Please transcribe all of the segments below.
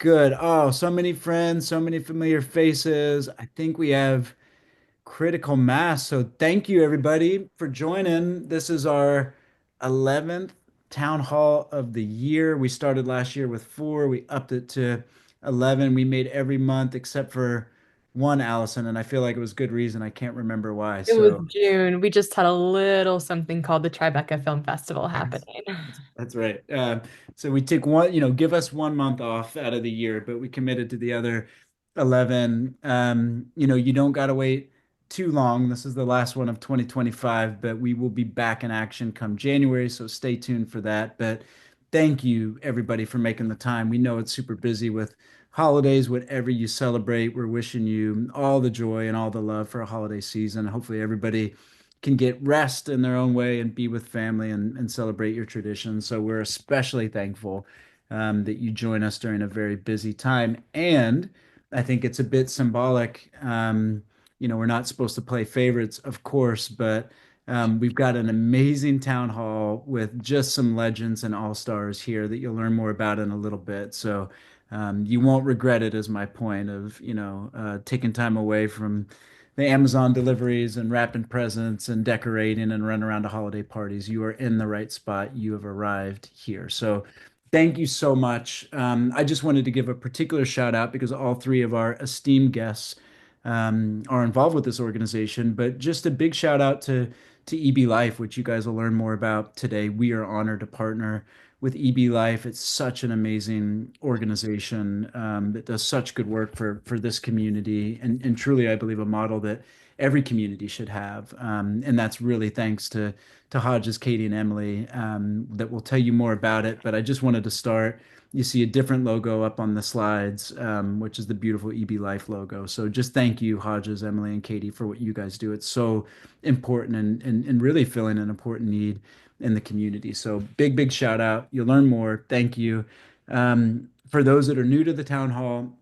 Good. Oh, so many friends, so many familiar faces. I think we have critical mass. So thank you everybody for joining. This is our 11th town hall of the year. We started last year with four. We upped it to 11. We made every month except for one, Allison, and I feel like it was good reason. I can't remember why. It was So June. We just had a little something called the Tribeca Film Festival Yes. happening. That's right. So we took one, give us 1 month off out of the year, but we committed to the other 11. You don't got to wait too long. This is the last one of 2025, but we will be back in action come January. So stay tuned for that. But thank you, everybody, for making the time. We know it's super busy with holidays, whatever you celebrate. We're wishing you all the joy and all the love for a holiday season. Hopefully, everybody can get rest in their own way and be with family and celebrate your traditions. So we're especially thankful that you join us during a very busy time. And I think it's a bit symbolic. We're not supposed to play favorites, of course, but we've got an amazing town hall with just some legends and all-stars here that you'll learn more about in a little bit. So you won't regret it, is my point of, taking time away from the Amazon deliveries and wrapping presents and decorating and running around to holiday parties. You are in the right spot. You have arrived here. So thank you so much. I just wanted to give a particular shout out because all three of our esteemed guests are involved with this organization, but just a big shout out to EB Life, which you guys will learn more about today. We are honored to partner with EB Life. It's such an amazing organization that does such good work for this community, and truly, I believe a model that every community should have. And that's really thanks to Hodges, Katie, and Emily that will tell you more about it. But I just wanted to start. You see a different logo up on the slides, which is the beautiful EB Life logo. So just thank you, Hodges, Emily, and Katie, for what you guys do. It's so important and really filling an important need in the community. So big shout out. You'll learn more. Thank you. For those that are new to the town hall,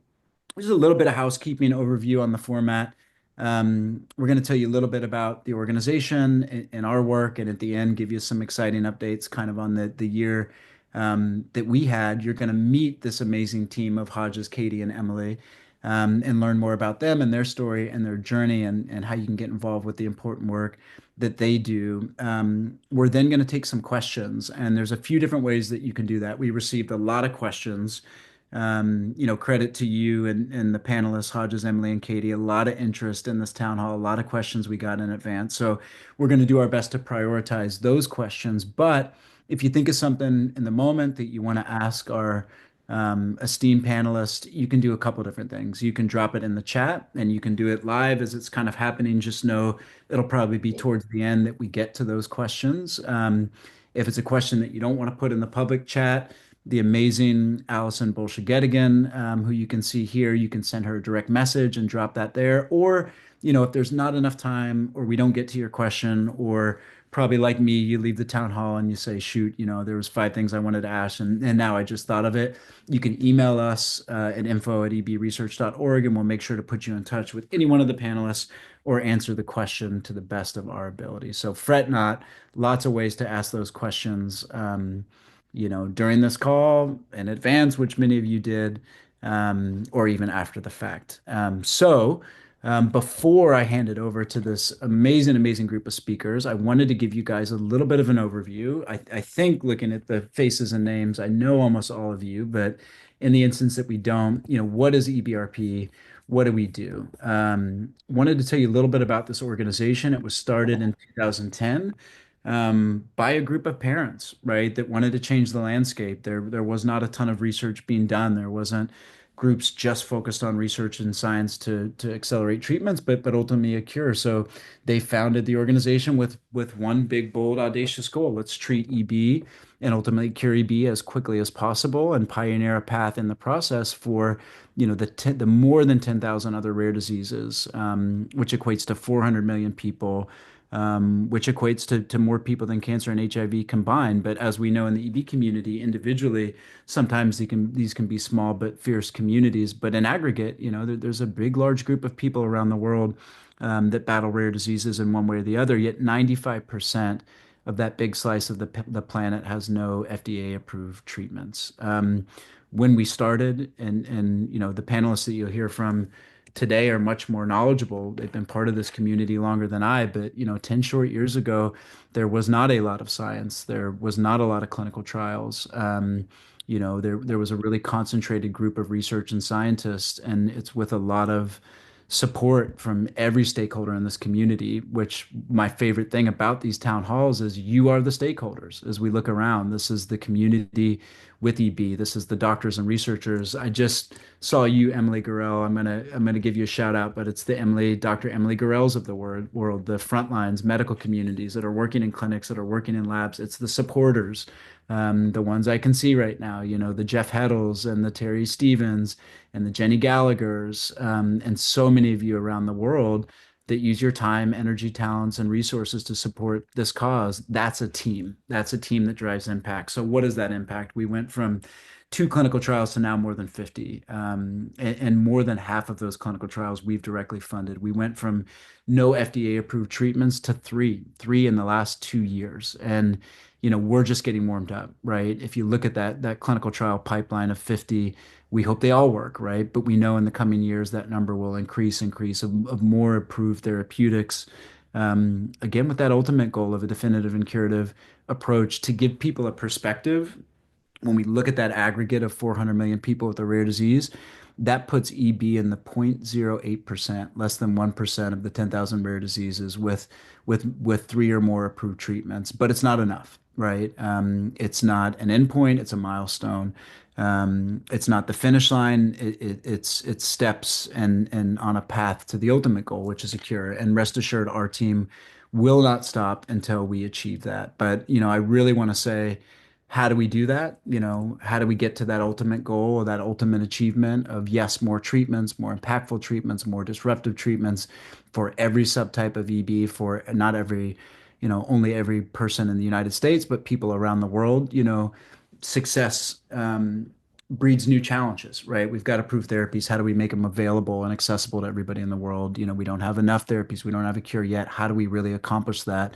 just a little bit of housekeeping overview on the format. We're going to tell you a little bit about the organization and our work, and at the end, give you some exciting updates kind of on the year that we had. You're going to meet this amazing team of Hodges, Katie, and Emily, and learn more about them and their story and their journey and how you can get involved with the important work that they do. We're then going to take some questions, and there's a few different ways that you can do that. We received a lot of questions. Credit to you and the panelists, Hodges, Emily, and Katie. A lot of interest in this town hall, a lot of questions we got in advance. So we're going to do our best to prioritize those questions. But if you think of something in the moment that you want to ask our esteemed panelist, you can do a couple different things. You can drop it in the chat and you can do it live as it's kind of happening. Just know it'll probably be towards the end that we get to those questions. If it's a question that you don't want to put in the public chat, the amazing Allison Bolshagetigan, who you can see here. You can send her a direct message and drop that there. Or, if there's not enough time or we don't get to your question, or probably like me, you leave the town hall and you say, shoot, there was five things I wanted to ask and now I just thought of it. You can email us at info@ebresearch.org and we'll make sure to put you in touch with any one of the panelists or answer the question to the best of our ability. So fret not, lots of ways to ask those questions. During this call in advance, which many of you did, or even after the fact. Before I hand it over to this amazing group of speakers, I wanted to give you guys a little bit of an overview. I think looking at the faces and names, I know almost all of you, but in the instance that we don't, what is EBRP? What do we do? Wanted to tell you a little bit about this organization. It was started in 2010 by a group of parents, right, that wanted to change the landscape. There was not a ton of research being done. There wasn't groups just focused on research and science to accelerate treatments, but ultimately a cure. So they founded the organization with one big, bold, audacious goal. Let's treat EB and ultimately cure EB as quickly as possible and pioneer a path in the process for the more than 10,000 other rare diseases, which equates to 400 million people, which equates to more people than cancer and HIV combined. But as we know in the EB community, individually, sometimes these can be small but fierce communities. But in aggregate, there's a big, large group of people around the world that battle rare diseases in one way or the other. Yet 95% of that big slice of the planet has no FDA-approved treatments. when we started, and the panelists that you'll hear from today are much more knowledgeable. They've been part of this community longer than I, but 10 short years ago, there was not a lot of science. There was not a lot of clinical trials. There was a really concentrated group of research and scientists, and it's with a lot of support from every stakeholder in this community, which my favorite thing about these town halls is you are the stakeholders. As we look around, this is the community with EB. This is the doctors and researchers. I just saw you, Emily Gorell. I'm gonna give you a shout out, but it's the Dr. Emily Gorells of the world, the front lines, medical communities that are working in clinics, that are working in labs. It's the supporters, the ones I can see right now. The Jeff Heddles and the Terry Stevens and the Jenny Gallagher's, and so many of you around the world that use your time, energy, talents, and resources to support this cause. That's a team. That's a team that drives impact. So, what is that impact? We went from two clinical trials to now more than 50. And more than half of those clinical trials we've directly funded. We went from no FDA approved treatments to three in the last 2 years. And we're just getting warmed up, right? If you look at that clinical trial pipeline of 50, we hope they all work, right? But we know in the coming years that number will increase of more approved therapeutics. Again, with that ultimate goal of a definitive and curative approach to give people a perspective. When we look at that aggregate of 400 million people with a rare disease, that puts EB in the 0.08%, less than 1% of the 10,000 rare diseases with three or more approved treatments. But it's not enough, right? It's not an endpoint, it's a milestone. It's not the finish line. It's steps and on a path to the ultimate goal, which is a cure. And rest assured, our team will not stop until we achieve that. But I really want to say, how do we do that? How do we get to that ultimate goal or that ultimate achievement of, yes, more treatments, more impactful treatments, more disruptive treatments for every subtype of EB, for not every, only every person in the United States, but people around the world. Success breeds new challenges, right? We've got approved therapies. How do we make them available and accessible to everybody in the world? We don't have enough therapies. We don't have a cure yet. How do we really accomplish that?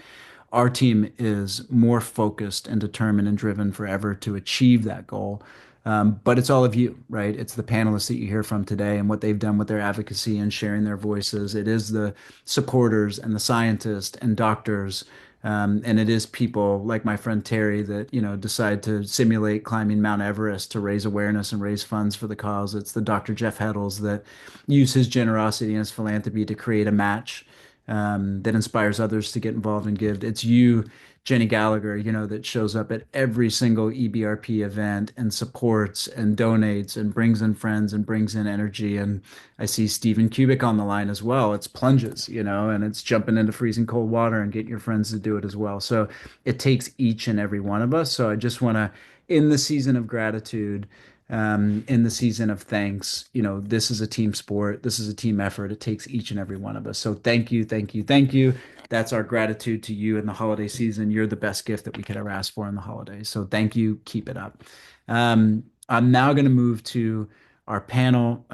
Our team is more focused and determined and driven forever to achieve that goal. But it's all of you, right? It's the panelists that you hear from today and what they've done with their advocacy and sharing their voices. It is the supporters and the scientists and doctors. And it is people like my friend Terry that, decide to simulate climbing Mount Everest to raise awareness and raise funds for the cause. It's the Dr. Jeff Heddles that use his generosity and his philanthropy to create a match that inspires others to get involved and give. It's you, Jenny Gallagher, that shows up at every single EBRP event and supports and donates and brings in friends and brings in energy. And I see Stephen Kubik on the line as well. It's plunges, and it's jumping into freezing cold water and getting your friends to do it as well. So it takes each and every one of us. So I just want to, in the season of gratitude, in the season of thanks. This is a team sport. This is a team effort. It takes each and every one of us. So thank you, thank you, thank you. That's our gratitude to you in the holiday season. You're the best gift that we could ever ask for in the holidays. So thank you. Keep it up. I'm now going to move to our panel.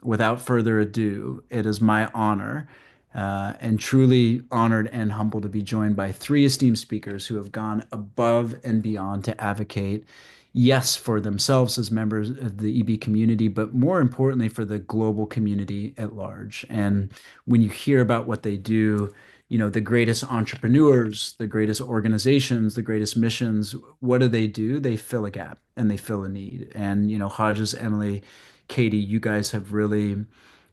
Without further ado, it is my honor and truly honored and humbled to be joined by three esteemed speakers who have gone above and beyond to advocate, yes, for themselves as members of the EB community, but more importantly, for the global community at large. And when you hear about what they do, the greatest entrepreneurs, the greatest organizations, the greatest missions, what do? They fill a gap and they fill a need. And, Hodges, Emily, Katie, you guys have really,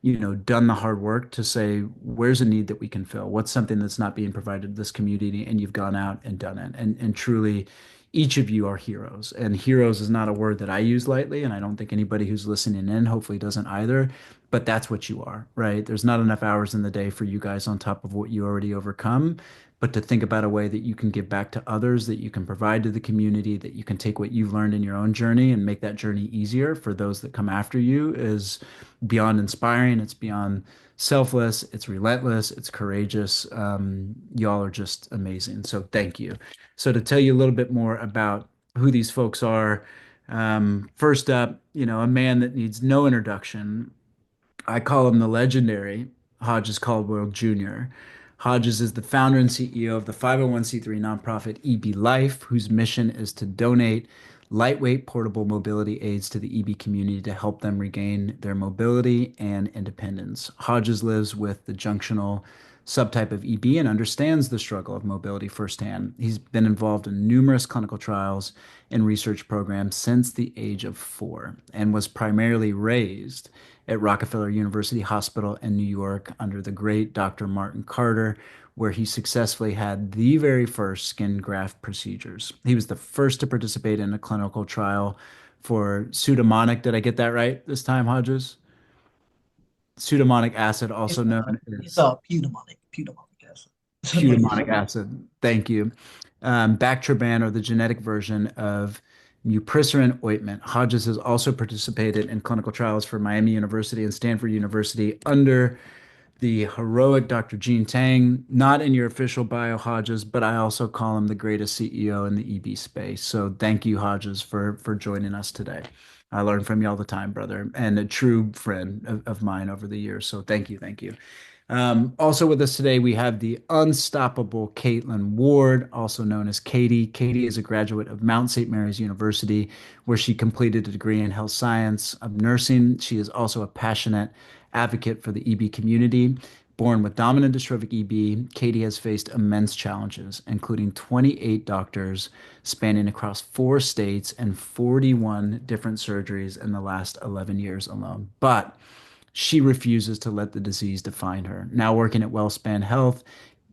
done the hard work to say, where's a need that we can fill? What's something that's not being provided to this community? And you've gone out and done it. And truly, each of you are heroes. And heroes is not a word that I use lightly. And I don't think anybody who's listening in hopefully doesn't either. But that's what you are, right? There's not enough hours in the day for you guys on top of what you already overcome. But to think about a way that you can give back to others, that you can provide to the community, that you can take what you've learned in your own journey and make that journey easier for those that come after you is beyond inspiring. It's beyond selfless. It's relentless. It's courageous. Y'all are just amazing. So thank you. So to tell you a little bit more about who these folks are, first up, a man that needs no introduction. I call him the legendary Hodges Caldwell Jr. Hodges is the founder and CEO of the 501c3 nonprofit EB Life, whose mission is to donate lightweight portable mobility aids to the EB community to help them regain their mobility and independence. Hodges lives with the junctional subtype of EB and understands the struggle of mobility firsthand. He's been involved in numerous clinical trials and research programs since the age of 4 and was primarily raised at Rockefeller University Hospital in New York under the great Dr. Martin Carter, where he successfully had the very first skin graft procedures. He was the first to participate in a clinical trial for pseudomonic. Did I get that right this time, Hodges? Pseudomonic acid, also known It's as pneumonic acid. pseudomonic acid. Thank you. Bactroban, or the genetic version of muprisarin ointment. Hodges has also participated in clinical trials for Miami University and Stanford University under the heroic Dr. Gene Tang, not in your official bio, Hodges, but I also call him the greatest CEO in the EB space. So thank you, Hodges, for joining us today. I learn from you all the time, brother, and a true friend of mine over the years. So thank you, thank you. Also with us today, we have the unstoppable Caitlin Ward, also known as Katie. Katie is a graduate of Mount St. Mary's University, where she completed a degree in health science of nursing. She is also a passionate advocate for the EB community. Born with dominant dystrophic EB, Katie has faced immense challenges, including 28 doctors spanning across 4 states and 41 different surgeries in the last 11 years alone. But she refuses to let the disease define her. Now working at WellSpan Health,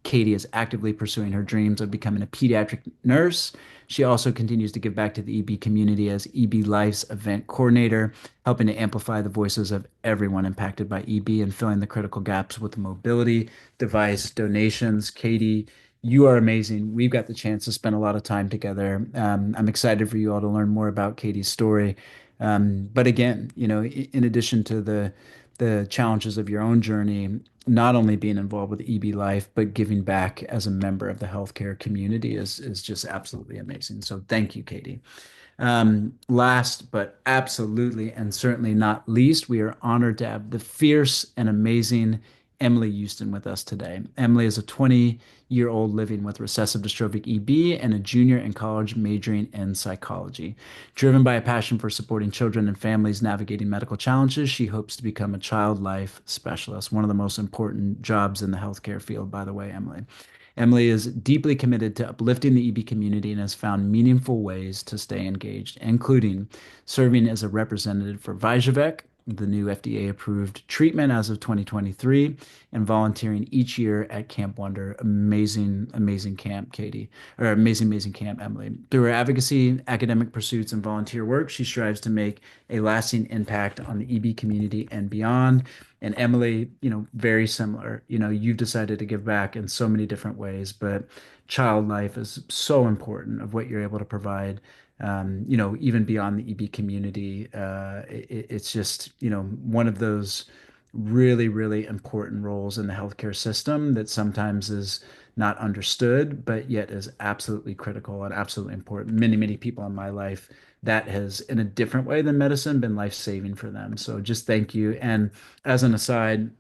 Katie is actively pursuing her dreams of becoming a pediatric nurse. She also continues to give back to the EB community as EB Life's event coordinator, helping to amplify the voices of everyone impacted by EB and filling the critical gaps with mobility, device, donations. Katie, you are amazing. We've got the chance to spend a lot of time together. I'm excited for you all to learn more about Katie's story. But again, in addition to the challenges of your own journey, not only being involved with EB Life, but giving back as a member of the healthcare community is just absolutely amazing. So thank you, Katie. Last but absolutely and certainly not least, we are honored to have the fierce and amazing Emily Houston with us today. Emily is a 20-year-old living with recessive dystrophic EB and a junior in college majoring in psychology. Driven by a passion for supporting children and families navigating medical challenges, she hopes to become a child life specialist, one of the most important jobs in the healthcare field, by the way, Emily. Emily is deeply committed to uplifting the EB community and has found meaningful ways to stay engaged, including serving as a representative for Vyjuvek, the new FDA-approved treatment as of 2023, and volunteering each year at Camp Wonder. Amazing, amazing camp, Katie, or amazing, amazing camp, Emily. Through her advocacy, academic pursuits, and volunteer work, she strives to make a lasting impact on the EB community and beyond. And Emily, very similar. You've decided to give back in so many different ways, but child life is so important of what you're able to provide. Even beyond the EB community, it's just, one of those really, really important roles in the healthcare system that sometimes is not understood, but yet is absolutely critical and absolutely important. Many, many people in my life that has, in a different way than medicine, been life-saving for them. So just thank you. And as an aside,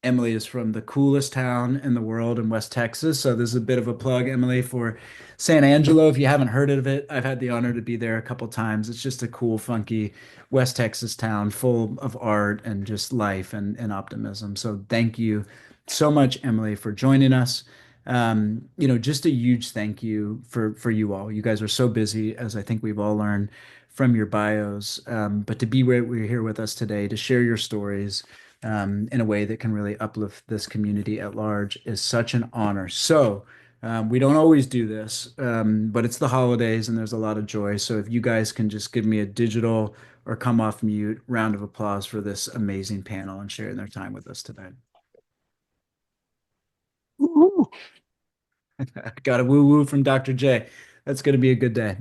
Emily is from the coolest town in the world in West Texas. So this is a bit of a plug, Emily, for San Angelo. If you haven't heard of it, I've had the honor to be there a couple times. It's just a cool, funky West Texas town full of art and just life and optimism. So thank you so much, Emily, for joining us. Just a huge thank you for you all. You guys are so busy, as I think we've all learned from your bios. But to be where we're here with us today, to share your stories in a way that can really uplift this community at large is such an honor. So, we don't always do this, but it's the holidays and there's a lot of joy. So, if you guys can just give me a digital or come off mute round of applause for this amazing panel and sharing their time with us today. Woo-hoo. Got a woo woo from Dr. J. That's going to be a good day.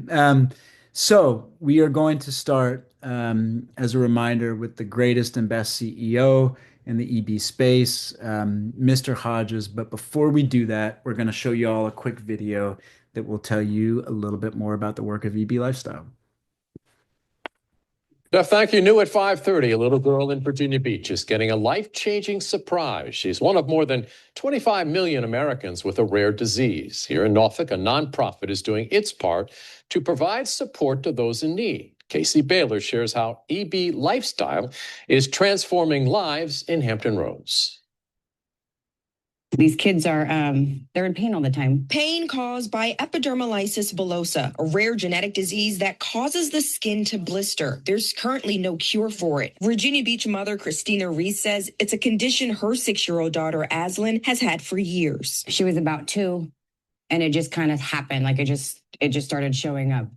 So we are going to start, as a reminder, with the greatest and best CEO in the EB space, Mr. Hodges. But before we do that, we're going to show you all a quick video that will tell you a little bit more about the work of EB Lifestyle. Jeff, thank you. New at 5:30, a little girl in Virginia Beach is getting a life-changing surprise. She's one of more than 25 million Americans with a rare disease. Here in Norfolk, a nonprofit is doing its part to provide support to those in need. Casey Baylor shares how EB Lifestyle is transforming lives in Hampton Roads. These kids are, they're in pain all the time. Pain caused by epidermolysis bullosa, a rare genetic disease that causes the skin to blister. There's currently no cure for it. Virginia Beach mother Christina Reese says it's a condition her 6-year-old daughter, Aslan, has had for years. She was about 2, and it just kind of happened. Like it just started showing up.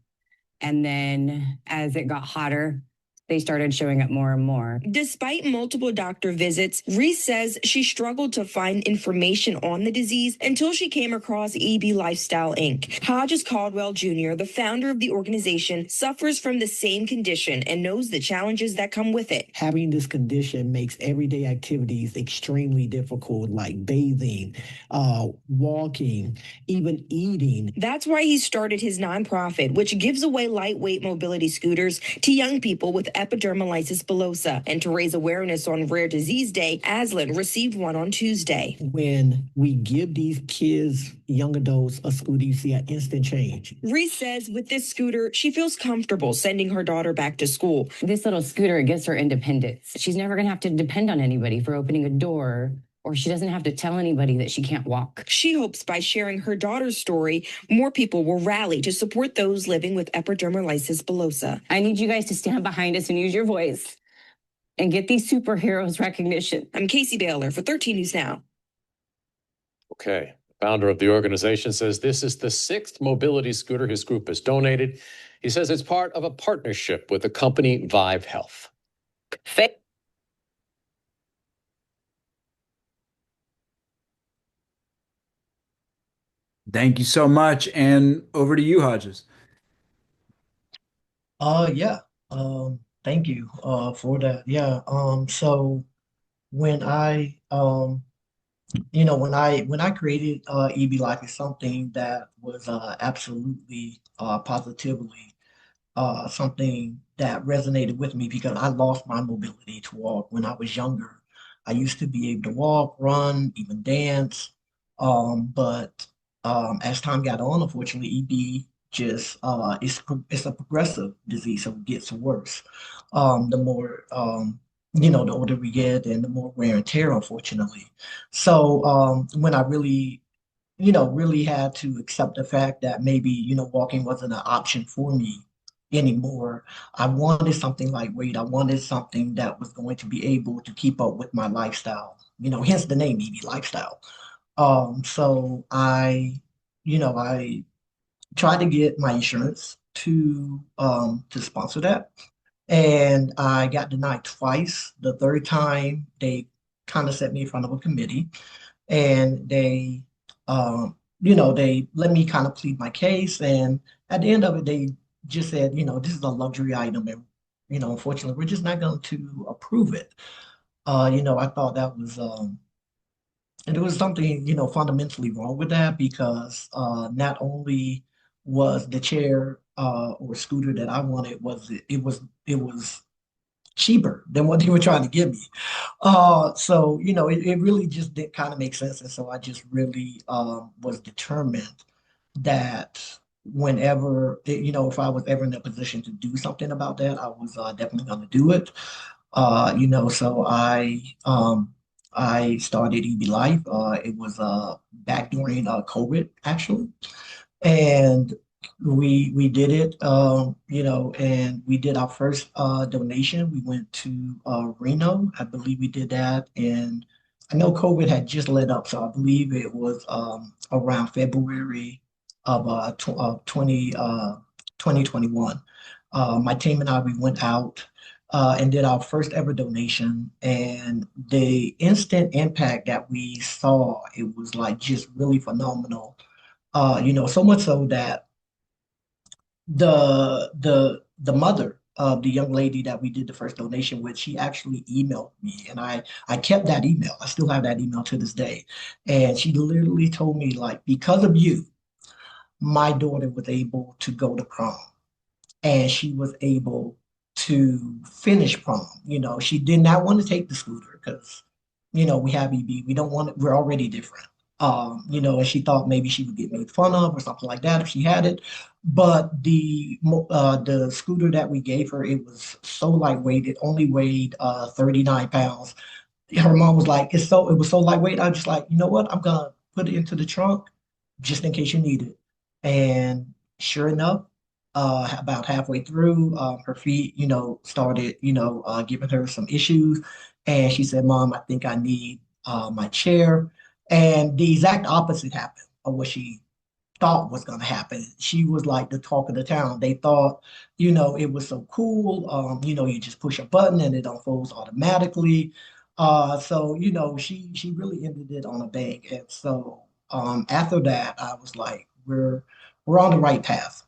And then as it got hotter, they started showing up more and more. Despite multiple doctor visits, Reese says she struggled to find information on the disease until she came across EB Lifestyle Inc. Hodges Caldwell Jr., the founder of the organization, suffers from the same condition and knows the challenges that come with it. Having this condition makes everyday activities extremely difficult, like bathing, walking, even eating. That's why he started his nonprofit, which gives away lightweight mobility scooters to young people with epidermolysis bullosa. And to raise awareness on Rare Disease Day, Aslan received one on Tuesday. When we give these kids, young adults, a scooter, you see an instant change. Reese says with this scooter, she feels comfortable sending her daughter back to school. This little scooter gives her independence. She's never going to have to depend on anybody for opening a door, or she doesn't have to tell anybody that she can't walk. She hopes by sharing her daughter's story, more people will rally to support those living with epidermolysis bullosa. I need you guys to stand behind us and use your voice and get these superheroes recognition. I'm Casey Baylor for 13 News Now. Okay. Founder of the organization says this is the 6th mobility scooter his group has donated. He says it's part of a partnership with the company Vive Health. Thank you so much. And over to you, Hodges. Yeah. Thank you for that. Yeah. So when I when I created EB Life, is something that was absolutely positively something that resonated with me because I lost my mobility to walk when I was younger. I used to be able to walk, run, even dance. But as time got on, unfortunately, EB just it's a progressive disease, so it gets worse. The more the older we get and the more wear and tear, unfortunately. So when I really really had to accept the fact that maybe, walking wasn't an option for me anymore. I wanted something lightweight. I wanted something that was going to be able to keep up with my lifestyle, hence the name EB Lifestyle. So I tried to get my insurance to sponsor that. And I got denied twice. The third time, they kind of set me in front of a committee, and they let me kind of plead my case. And at the end of it, they just said, this is a luxury item, and unfortunately, we're just not going to approve it. I thought that was, and there was something, fundamentally wrong with that because not only was the chair or scooter that I wanted it was cheaper than what they were trying to give me. So it really just did kind of make sense, and so I just really was determined that whenever if I was ever in a position to do something about that, I was definitely going to do it. So I started EB Life. It was back during COVID actually, and we did it, and we did our first donation. We went to Reno. I believe we did that, and I know COVID had just let up, so I believe it was around February of 2021. My team and I, we went out and did our first ever donation, and the instant impact that we saw, it was like just really phenomenal. So much so that the mother of the young lady that we did the first donation with, she actually emailed me, and I kept that email. I still have that email to this day. And she literally told me, like, because of you, my daughter was able to go to prom, and she was able to finish prom. She did not want to take the scooter because, we have EB. We don't want it. We're already different. And she thought maybe she would get made fun of or something like that if she had it. But the scooter that we gave her, it was so lightweight. It only weighed 39 pounds. Her mom was like, it was so lightweight. I was just like, you know what? I'm gonna put it into the trunk just in case you need it. And sure enough, about halfway through, her feet, started, giving her some issues. And she said, Mom, I think I need my chair. And the exact opposite happened of what she thought was going to happen. She was like the talk of the town. They thought, it was so cool. You just push a button and it unfolds automatically. So she really ended it on a bang. And so after that, I was like, we're on the right path.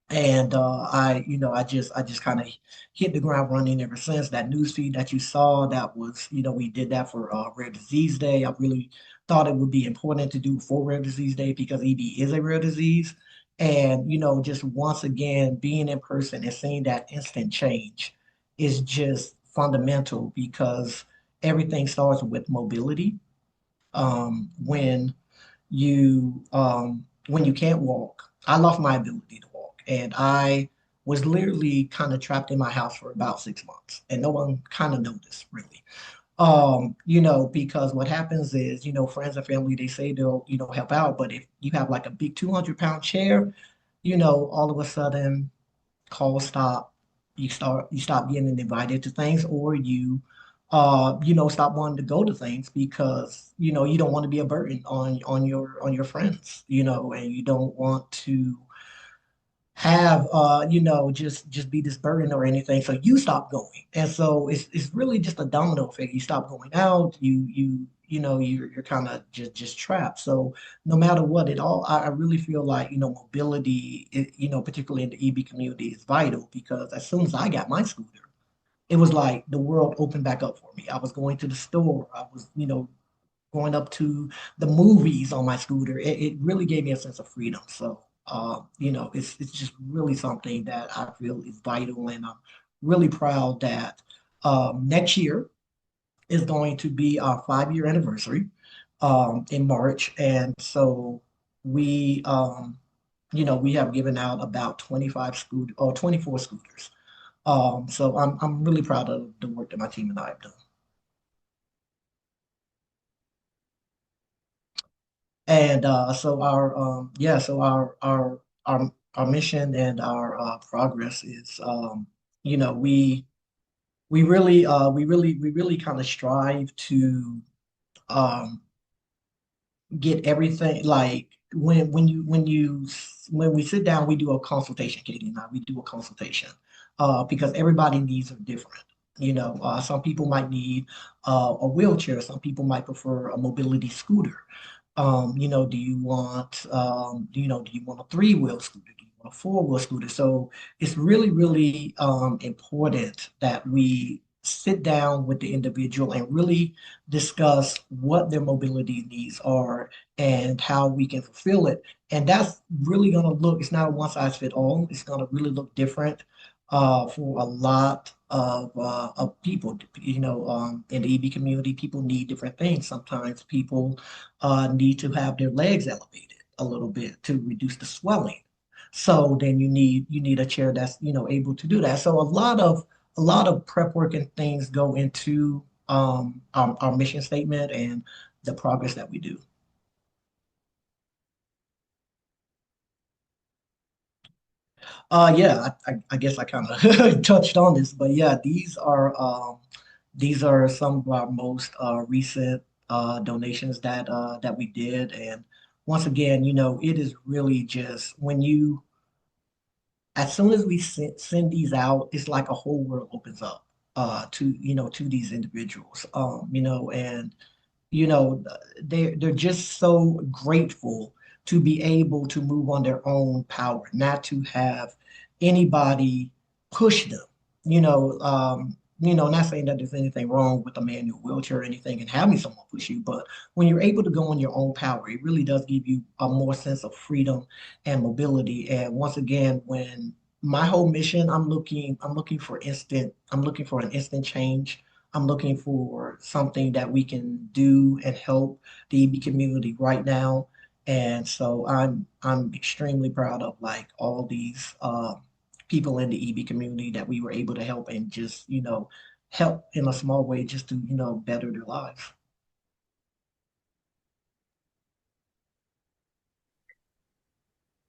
And I just kind of hit the ground running ever since. That news feed that you saw, that was, we did that for Rare Disease Day. I really thought it would be important to do for Rare Disease Day because EB is a rare disease. And, just once again, being in person and seeing that instant change is just fundamental because everything starts with mobility. When you can't walk, I lost my ability to walk, and I was literally kind of trapped in my house for about 6 months, and no one kind of noticed really. Because what happens is, friends and family, they say they'll, help out, but if you have like a big 200-pound chair, all of a sudden calls stop, you stop getting invited to things, or stop wanting to go to things because you don't want to be a burden on your friends, and you don't want to have just be this burden or anything. So you stop going. And so it's really just a domino effect. You stop going out, you're kind of just trapped. So no matter what it all, I really feel like, mobility, particularly in the EB community is vital because as soon as I got my scooter, it was like the world opened back up for me. I was going to the store. I was, going up to the movies on my scooter. It really gave me a sense of freedom. So, it's just really something that I feel is vital, and I'm really proud that next year is going to be our 5-year anniversary in March, and so we, we have given out about 25 scooter or 24 scooters. So I'm really proud of the work that my team and I have done. And so our mission and our progress is, we really kind of strive to um, get everything like when we sit down, we do a consultation, Katie and I, we do a consultation because everybody needs are different. Some people might need a wheelchair, some people might prefer a mobility scooter. Do you want a three-wheel scooter? Do you want a four-wheel scooter? So it's really, really important that we sit down with the individual and really discuss what their mobility needs are and how we can fulfill it. And that's really going to look, it's not a one size fit all. It's going to really look different for a lot of people. In the EB community, people need different things. Sometimes people need to have their legs elevated a little bit to reduce the swelling. So then you need a chair that's able to do that. So a lot of prep work and things go into our mission statement and the progress that we do. Yeah, I guess I kind of touched on this, but yeah, these are some of our most recent donations that we did, and once again, it is really just as soon as we send these out, it's like a whole world opens up to these individuals, and you know they're just so grateful to be able to move on their own power, not to have anybody push them. Not saying that there's anything wrong with a manual wheelchair or anything and having someone push you, but when you're able to go on your own power, it really does give you a more sense of freedom and mobility. And once again, when my whole mission, I'm looking for an instant change. I'm looking for something that we can do and help the EB community right now. And so I'm extremely proud of like all these people in the EB community that we were able to help and just, help in a small way just to, better their lives.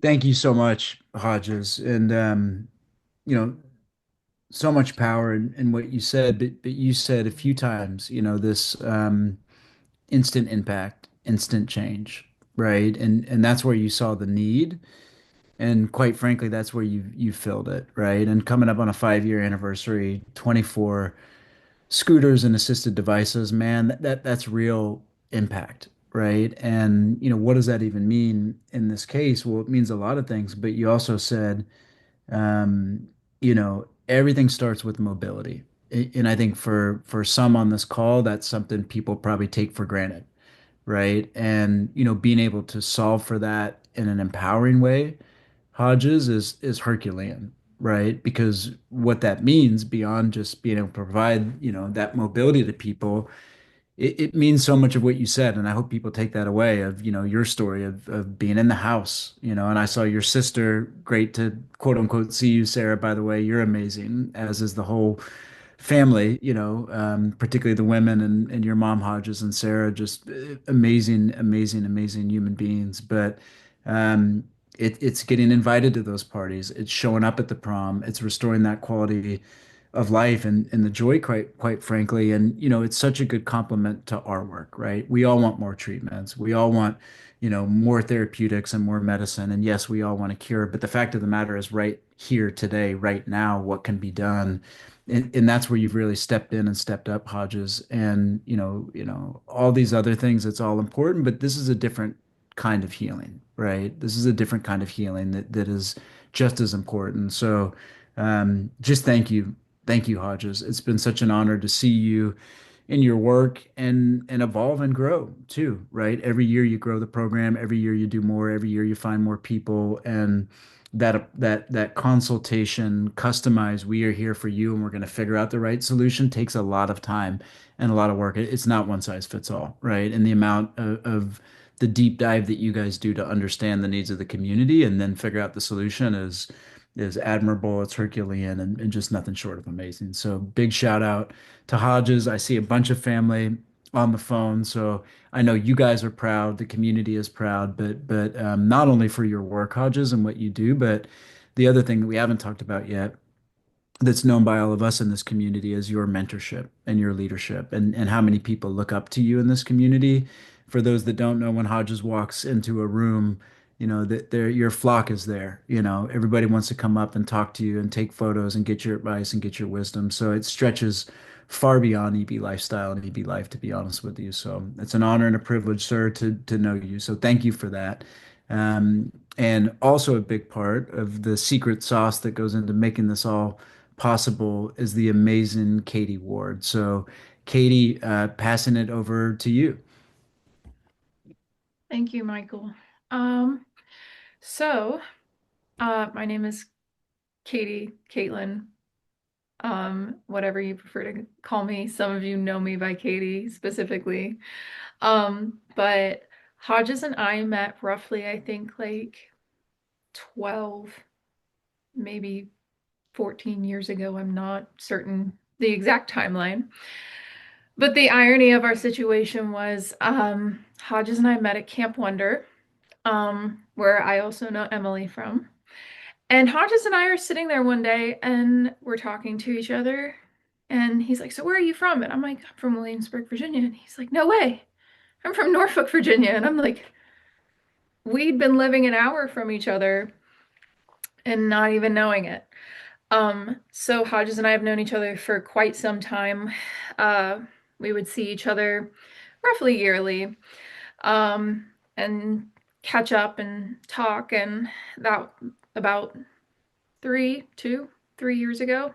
Thank you so much, Hodges. And you know, so much power in what you said, but you said a few times, this instant impact, instant change, right? And that's where you saw the need. And quite frankly, that's where you filled it, right? And coming up on a 5-year anniversary, 24 scooters and assisted devices, man, that's real impact, right? And what does that even mean in this case? Well, it means a lot of things, but you also said, everything starts with mobility. And I think for some on this call, that's something people probably take for granted, right? And being able to solve for that in an empowering way, Hodges is Herculean, right? Because what that means beyond just being able to provide, that mobility to people, it means so much of what you said. And I hope people take that away of, your story of being in the house, and I saw your sister, great to quote unquote see you, Sarah, by the way, you're amazing, as is the whole family, particularly the women and your mom, Hodges, and Sarah, just amazing, amazing, amazing human beings. But um, it's getting invited to those parties. It's showing up at the prom. It's restoring that quality of life and the joy, quite frankly. And it's such a good complement to our work, right? We all want more treatments. We all want, more therapeutics and more medicine. And yes, we all want a cure. But the fact of the matter is, right here today, right now, what can be done? And that's where you've really stepped in and stepped up, Hodges. And all these other things, it's all important, but this is a different kind of healing, right? This is a different kind of healing that is just as important. So just thank you, Hodges. It's been such an honor to see you in your work and evolve and grow too, right? Every year you grow the program, every year you do more, every year you find more people, and that consultation, customize, we are here for you and we're going to figure out the right solution, takes a lot of time and a lot of work. It's not one size fits all, right? And the amount of the deep dive that you guys do to understand the needs of the community and then figure out the solution is admirable. It's Herculean and just nothing short of amazing. So big shout out to Hodges. I see a bunch of family on the phone, so I know you guys are proud. The community is proud, but not only for your work, Hodges, and what you do, but the other thing that we haven't talked about yet that's known by all of us in this community is your mentorship and your leadership and how many people look up to you in this community. For those that don't know, when Hodges walks into a room, that your flock is there. Everybody wants to come up and talk to you and take photos and get your advice and get your wisdom. So it stretches far beyond EB lifestyle and EB life, to be honest with you. So it's an honor and a privilege, sir, to know you. So thank you for that. And also a big part of the secret sauce that goes into making this all possible is the amazing Katie Ward. So, Katie, passing it over to you. Thank you, Michael. So, my name is Katie, Caitlin, whatever you prefer to call me. Some of you know me by Katie specifically. But Hodges and I met roughly, I think, like 12, maybe 14 years ago. I'm not certain the exact timeline. But the irony of our situation was Hodges and I met at Camp Wonder, where I also know Emily from. And Hodges and I are sitting there one day and we're talking to each other. And he's like, "So where are you from?" And I'm like, "I'm from Williamsburg, Virginia." And he's like, "No way. I'm from Norfolk, Virginia." And I'm like, we'd been living an hour from each other and not even knowing it. So Hodges and I have known each other for quite some time. We would see each other roughly yearly, and catch up and talk. And that about 3 years ago,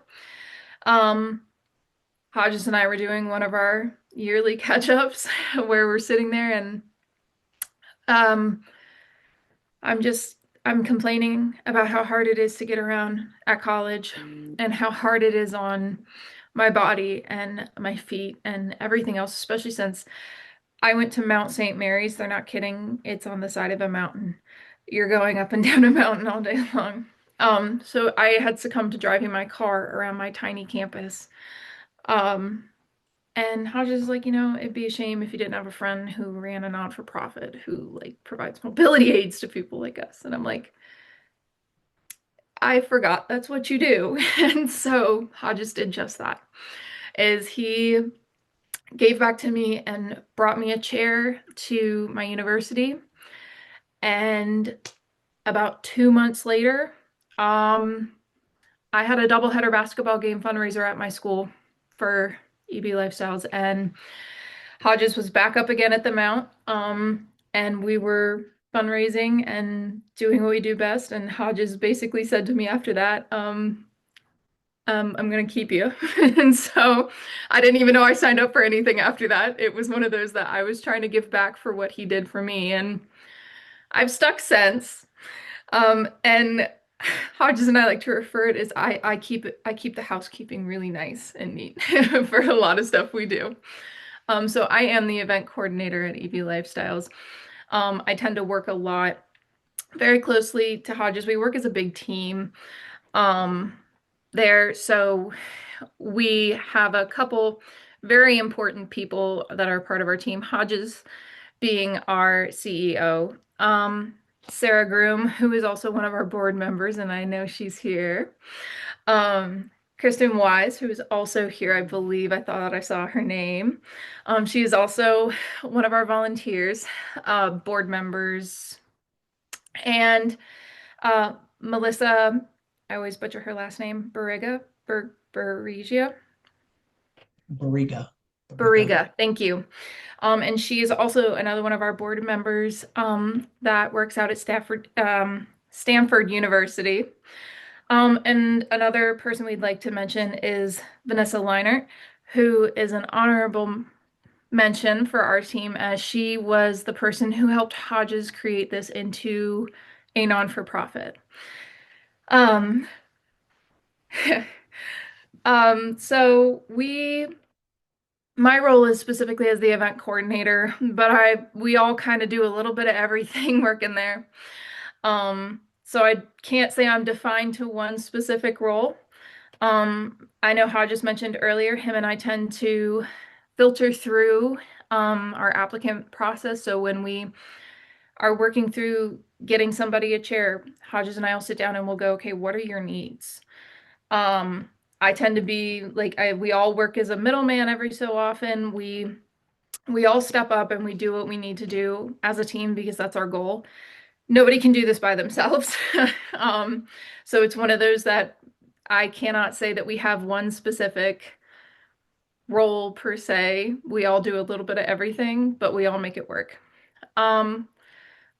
Hodges and I were doing one of our yearly catch-ups where we're sitting there and I'm just I'm complaining about how hard it is to get around at college and how hard it is on my body and my feet and everything else, especially since I went to Mount St. Mary's. They're not kidding. It's on the side of a mountain. You're going up and down a mountain all day long. So I had succumbed to driving my car around my tiny campus. Um, and I was just like, it'd be a shame if you didn't have a friend who ran a not-for-profit who like provides mobility aids to people like us. And I'm like, I forgot that's what you do. And so Hodges did just that. Is he gave back to me and brought me a chair to my university. And about 2 months later, I had a doubleheader basketball game fundraiser at my school for EB Lifestyles, and Hodges was back up again at the Mount. And we were fundraising and doing what we do best. And Hodges basically said to me after that, I'm gonna keep you. And so I didn't even know I signed up for anything after that. It was one of those that I was trying to give back for what he did for me, and I've stuck since. And Hodges and I like to refer it as I keep the housekeeping really nice and neat for a lot of stuff we do. So I am the event coordinator at EB Lifestyles. I tend to work a lot very closely to Hodges. We work as a big team there. So we have a couple very important people that are part of our team. Hodges being our CEO. Sarah Groom, who is also one of our board members, and I know she's here. Kristen Wise, who is also here, I believe. I thought I saw her name. She is also one of our volunteers, board members. And Melissa, I always butcher her last name, Bariga. Bariga, thank you. And she is also another one of our board members that works out at Stanford University. And another person we'd like to mention is Vanessa Leinert, who is an honorable mention for our team, as she was the person who helped Hodges create this into a non-for-profit. So my role is specifically as the event coordinator, but we all kind of do a little bit of everything working there. So I can't say I'm defined to one specific role. I know Hodges mentioned earlier, him and I tend to filter through our applicant process. So when we are working through getting somebody a chair, Hodges and I will sit down and we'll go, okay, what are your needs? I tend to be like, we all work as a middleman every so often. We all step up and we do what we need to do as a team because that's our goal. Nobody can do this by themselves. So it's one of those that I cannot say that we have one specific role per se. We all do a little bit of everything, but we all make it work. I want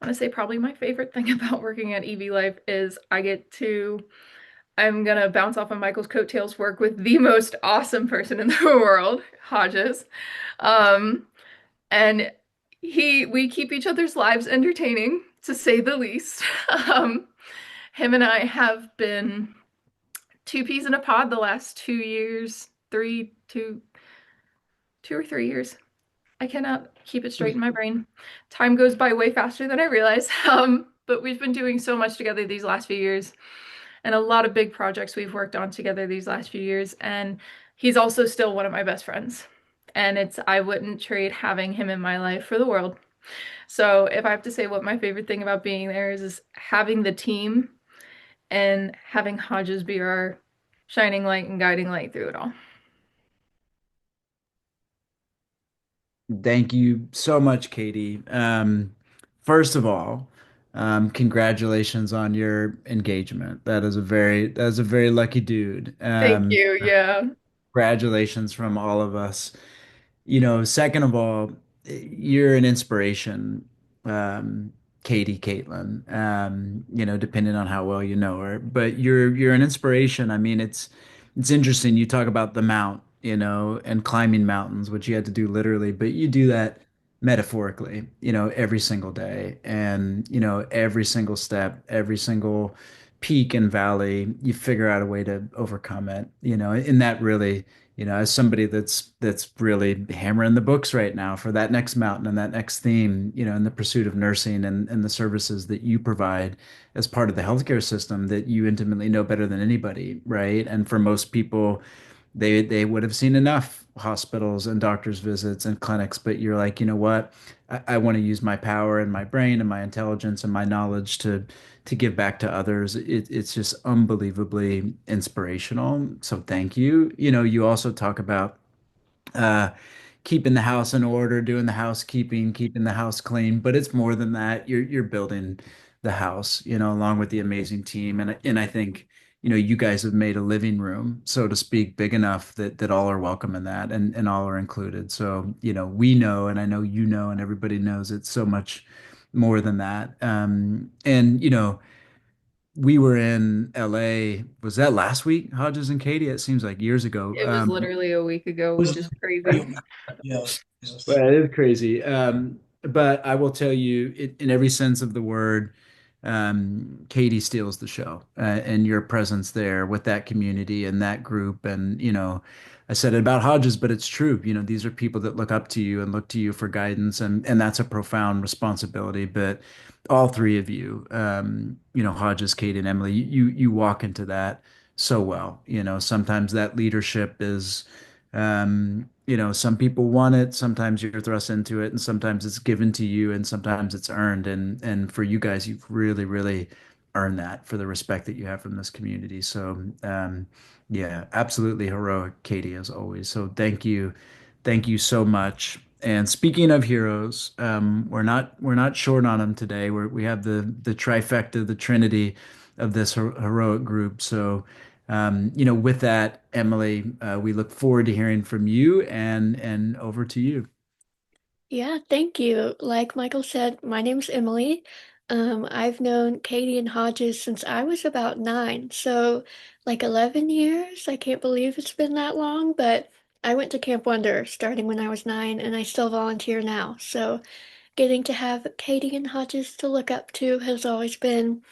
to say probably my favorite thing about working at EB Life is I'm gonna bounce off of Michael's coattails, work with the most awesome person in the world, Hodges. And we keep each other's lives entertaining, to say the least. Him and I have been two peas in a pod the last 2 years, 2 or 3 years. I cannot keep it straight in my brain. Time goes by way faster than I realize. But we've been doing so much together these last few years, and a lot of big projects we've worked on together these last few years. And he's also still one of my best friends. And I wouldn't trade having him in my life for the world. So if I have to say what my favorite thing about being there is having the team and having Hodges be our shining light and guiding light through it all. Thank you so much, Katie. First of all, congratulations on your engagement. That is a very lucky dude. Thank you. Yeah. Congratulations from all of us. Second of all, you're an inspiration, Katie, Caitlin, depending on how well you know her, but you're an inspiration. I mean, it's interesting. You talk about the mount, and climbing mountains, which you had to do literally, but you do that metaphorically, every single day. And, every single step, every single peak and valley, you figure out a way to overcome it, and that really, as somebody that's really hammering the books right now for that next mountain and that next theme, in the pursuit of nursing and the services that you provide as part of the healthcare system that you intimately know better than anybody, right? And for most people, they would have seen enough hospitals and doctors visits and clinics, but you're like, you know what, I want to use my power and my brain and my intelligence and my knowledge to give back to others. It's just unbelievably inspirational, so thank you. You also talk about uh, keeping the house in order, doing the housekeeping, keeping the house clean. But it's more than that. You're building the house, along with the amazing team. And I think, you guys have made a living room, so to speak, big enough that all are welcome in that and all are included. So, we know, and I know and everybody knows it's so much more than that. And we were in LA. Was that last week, Hodges and Katie? It seems like years ago. It was literally a week ago, Was which is crazy. yeah, yes. Well, it is crazy. But I will tell you, in every sense of the word, Katie steals the show, and your presence there with that community and that group. And, I said it about Hodges, but it's true. These are people that look up to you and look to you for guidance, and that's a profound responsibility. But all three of you, Hodges, Katie, and Emily, you walk into that so well. Sometimes that leadership is some people want it, sometimes you're thrust into it, and sometimes it's given to you, and sometimes it's earned. And for you guys, you've really, really earned that for the respect that you have from this community. So yeah, absolutely heroic, Katie, as always. So thank you so much. And speaking of heroes, we're not short on them today. We have the trifecta, the trinity of this heroic group. So with that, Emily, we look forward to hearing from you and over to you. Yeah, thank you. Like Michael said, my name's Emily. I've known Katie and Hodges since I was about 9, so like 11 years. I can't believe it's been that long, but I went to Camp Wonder starting when I was 9, and I still volunteer now. So getting to have Katie and Hodges to look up to has always been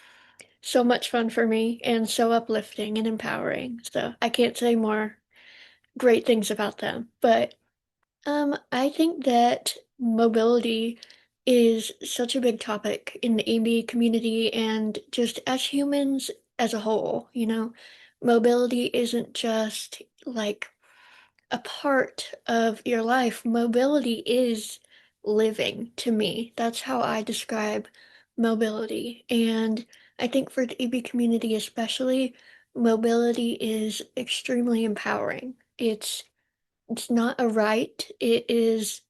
so much fun for me and so uplifting and empowering. So I can't say more great things about them, but I think that mobility is such a big topic in the EB community and just as humans as a whole, mobility isn't just like a part of your life. Mobility is living to me. That's how I describe mobility. And I think for the EB community especially, mobility is extremely empowering. It's not a right. It is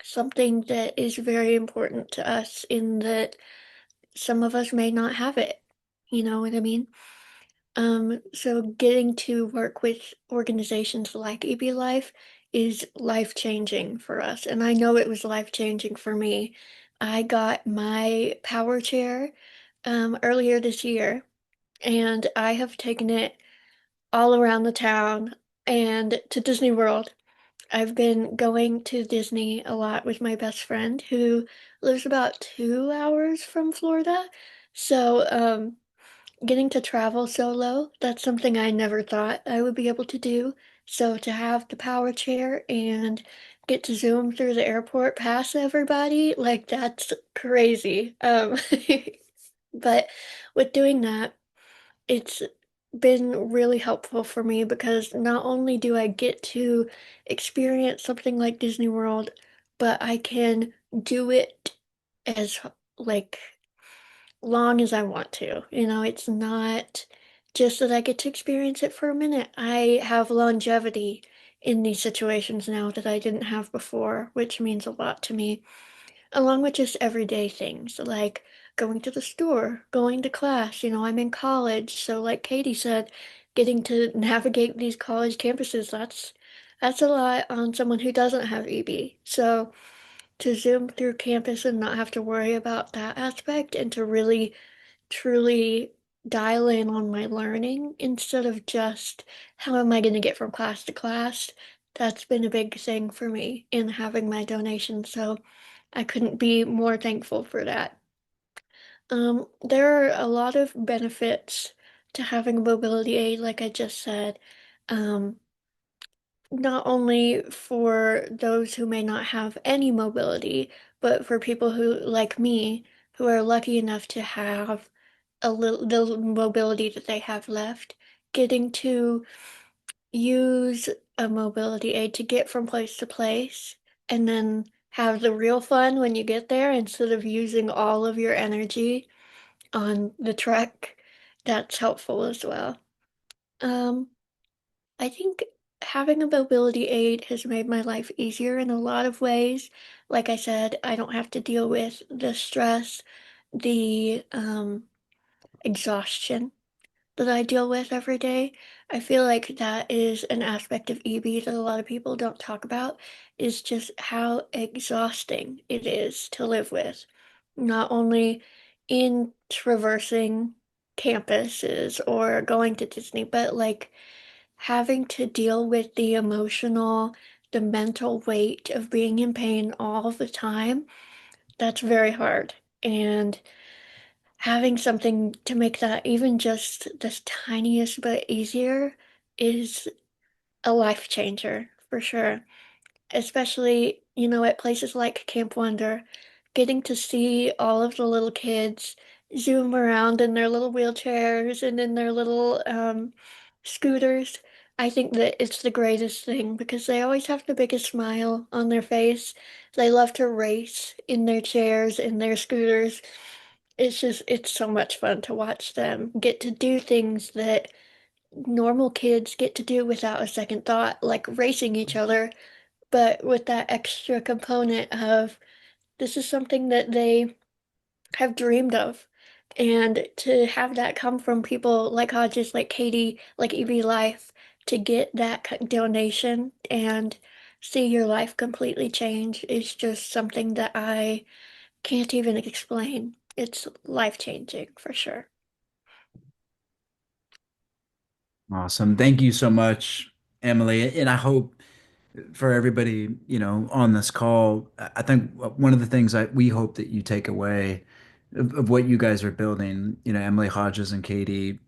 something that is very important to us in that some of us may not have it. You know what I mean? So getting to work with organizations like EB Life is life-changing for us. And I know it was life-changing for me. I got my power chair earlier this year, and I have taken it all around the town and to Disney World. I've been going to Disney a lot with my best friend who lives about 2 hours from Florida. So, getting to travel solo, that's something I never thought I would be able to do. So to have the power chair and get to zoom through the airport past everybody, like that's crazy. But with doing that, it's been really helpful for me because not only do I get to experience something like Disney World, but I can do it as like long as I want to. It's not just that I get to experience it for a minute. I have longevity in these situations now that I didn't have before, which means a lot to me, along with just everyday things like going to the store, going to class. I'm in college, so like Katie said, getting to navigate these college campuses, that's a lot on someone who doesn't have EB. So to zoom through campus and not have to worry about that aspect and to really truly dial in on my learning instead of just how am I going to get from class to class, that's been a big thing for me in having my donation. So I couldn't be more thankful for that. There are a lot of benefits to having a mobility aid, like I just said. Um, not only for those who may not have any mobility, but for people who, like me, who are lucky enough to have a little the mobility that they have left, getting to use a mobility aid to get from place to place, and then have the real fun when you get there instead of using all of your energy on the trek. That's helpful as well. Um, I think having a mobility aid has made my life easier in a lot of ways. Like I said, I don't have to deal with the stress, the exhaustion that I deal with every day. I feel like that is an aspect of EB that a lot of people don't talk about, is just how exhausting it is to live with. Not only in traversing campuses or going to Disney, but like having to deal with the emotional, the mental weight of being in pain all the time. That's very hard. And having something to make that even just the tiniest bit easier is a life changer for sure. Especially, at places like Camp Wonder, getting to see all of the little kids zoom around in their little wheelchairs and in their little scooters. I think that it's the greatest thing because they always have the biggest smile on their face. They love to race in their chairs, in their scooters. It's so much fun to watch them get to do things that normal kids get to do without a second thought, like racing each other, but with that extra component of this is something that they have dreamed of. And to have that come from people like Hodges, like Katie, like EB Life, to get that donation and see your life completely change is just something that I can't even explain. It's life changing for sure. Awesome. Thank you so much, Emily. And I hope for everybody, on this call, I think one of the things we hope that you take away of what you guys are building, Emily Hodges and Katie,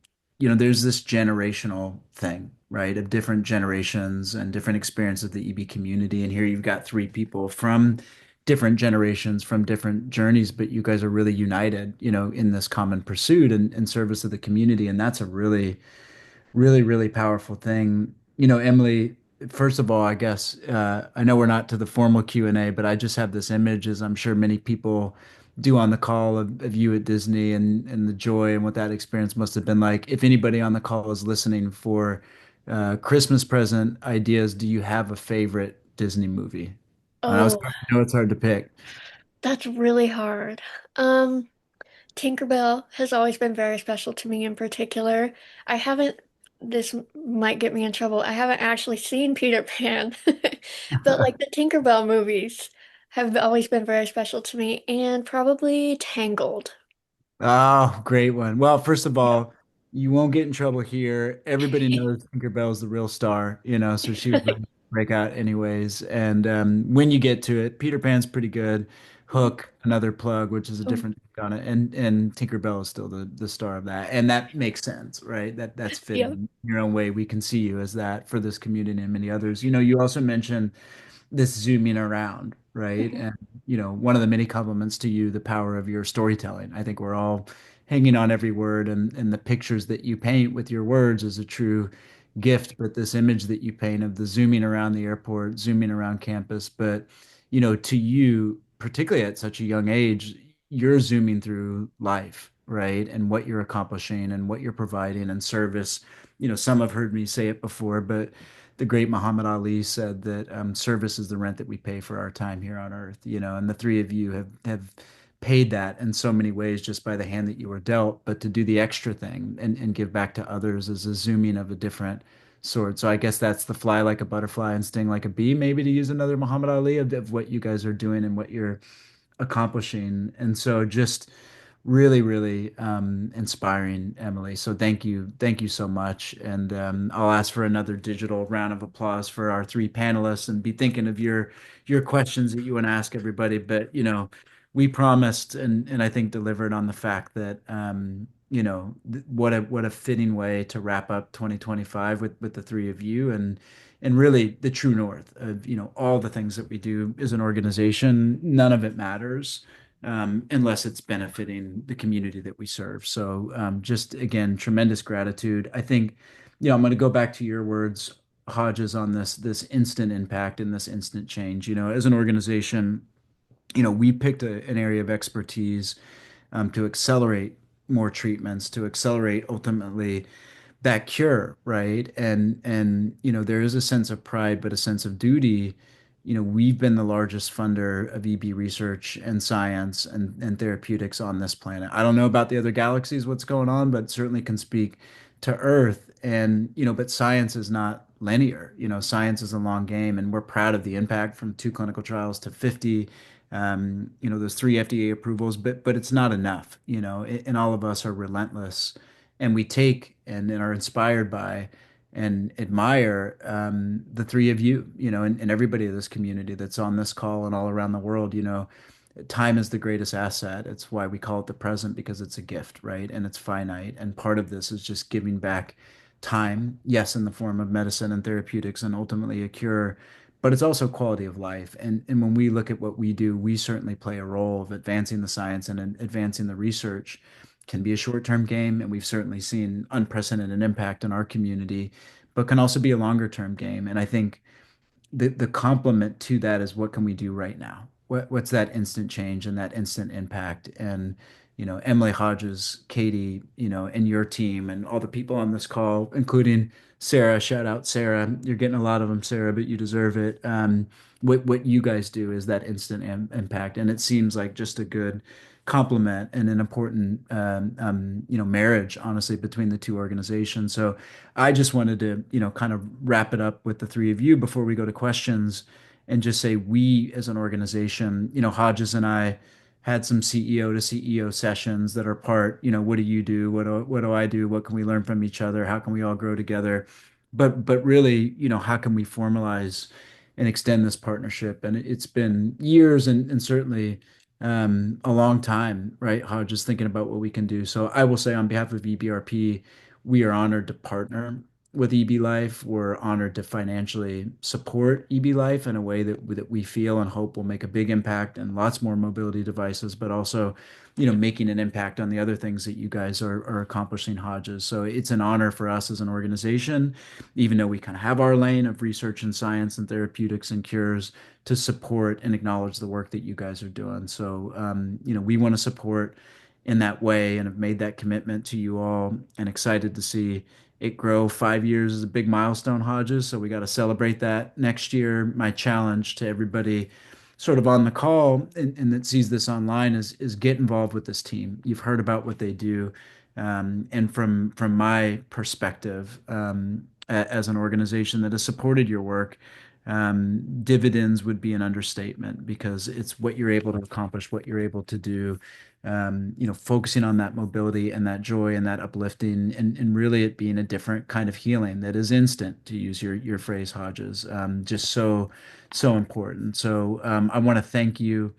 there's this generational thing, right? Of different generations and different experiences of the EB community. And here you've got three people from different generations, from different journeys, but you guys are really united, in this common pursuit and service of the community. And that's a really really, really powerful thing. Emily, first of all, I guess I know we're not to the formal Q&A, but I just have this image, as I'm sure many people do on the call of you at Disney and the joy and what that experience must have been like. If anybody on the call is listening for Christmas present ideas, do you have a favorite Disney movie? Oh, I know it's hard to pick. that's really hard. Um, Tinkerbell has always been very special to me in particular. I haven't, this might get me in trouble. I haven't actually seen Peter Pan, but like the Tinkerbell movies have always been very special to me, and probably Tangled. Oh, great one. Well, first of all, you won't get in trouble here. Everybody knows Tinkerbell's the real star, so she was going to break out anyways. And when you get to it, Peter Pan's pretty good. Hook, another plug, which is a Oh, different take on it, and Tinkerbell is still the star of that, and that makes sense, right? That's yeah. fitting. In your own way, we can see you as that for this community and many others. You also mentioned this zooming around, right? Mhm. And one of the many compliments to you, the power of your storytelling. I think we're all hanging on every word, and the pictures that you paint with your words is a true gift. But this image that you paint of the zooming around the airport, zooming around campus, but to you, particularly at such a young age, you're zooming through life, right? And what you're accomplishing and what you're providing and service. Some have heard me say it before, but the great Muhammad Ali said that service is the rent that we pay for our time here on earth, and the three of you have paid that in so many ways just by the hand that you were dealt, but to do the extra thing and give back to others is a zooming of a different sort. So I guess that's the fly like a butterfly and sting like a bee, maybe to use another Muhammad Ali of what you guys are doing and what you're accomplishing. And so just really, really inspiring, Emily. So thank you so much. And I'll ask for another digital round of applause for our three panelists, and be thinking of your questions that you want to ask everybody. But we promised, and I think delivered on the fact that what a fitting way to wrap up 2025 with the three of you, and really the true north of all the things that we do as an organization. None of it matters unless it's benefiting the community that we serve. So just again, tremendous gratitude. I think, I'm going to go back to your words, Hodges, on this instant impact and this instant change. As an organization, we picked an area of expertise to accelerate more treatments, to accelerate ultimately that cure, right? And there is a sense of pride, but a sense of duty. We've been the largest funder of EB research and science and therapeutics on this planet. I don't know about the other galaxies, what's going on, but certainly can speak to Earth. And but science is not linear. Science is a long game, and we're proud of the impact from 2 clinical trials to 50. Those 3 FDA approvals, but it's not enough. And all of us are relentless, and we take and are inspired by and admire the three of you, and everybody in this community that's on this call and all around the world. Time is the greatest asset. It's why we call it the present, because it's a gift, right? And it's finite. And part of this is just giving back time, yes, in the form of medicine and therapeutics and ultimately a cure, but it's also quality of life. And when we look at what we do, we certainly play a role of advancing the science and advancing the research. Can be a short-term game, and we've certainly seen unprecedented impact in our community, but can also be a longer-term game. And I think the complement to that is, what can we do right now? What's that instant change and that instant impact? And Emily, Hodges, Katie, and your team and all the people on this call, including Sarah. Shout out Sarah. You're getting a lot of them, Sarah, but you deserve it. What you guys do is that instant impact, and it seems like just a good complement and an important marriage, honestly, between the two organizations. So I just wanted to kind of wrap it up with the three of you before we go to questions, and just say, we as an organization, Hodges and I had some CEO to CEO sessions that are part, what do you do? What do I do? What can we learn from each other? How can we all grow together? But really, how can we formalize and extend this partnership? And it's been years, and certainly a long time, right? How just thinking about what we can do. So I will say, on behalf of EBRP, we are honored to partner with EB Life. We're honored to financially support EB Life in a way that we feel and hope will make a big impact and lots more mobility devices, but also, making an impact on the other things that you guys are accomplishing, Hodges. So it's an honor for us as an organization, even though we kind of have our lane of research and science and therapeutics and cures, to support and acknowledge the work that you guys are doing. So, we want to support in that way, and have made that commitment to you all, and excited to see it grow. 5 years is a big milestone, Hodges. So we got to celebrate that next year. My challenge to everybody sort of on the call, and that sees this online, is get involved with this team. You've heard about what they do. And from my perspective, as an organization that has supported your work, dividends would be an understatement, because it's what you're able to accomplish, what you're able to do, focusing on that mobility and that joy and that uplifting, and really it being a different kind of healing that is instant, to use your phrase, Hodges. Just so important. So I want to thank you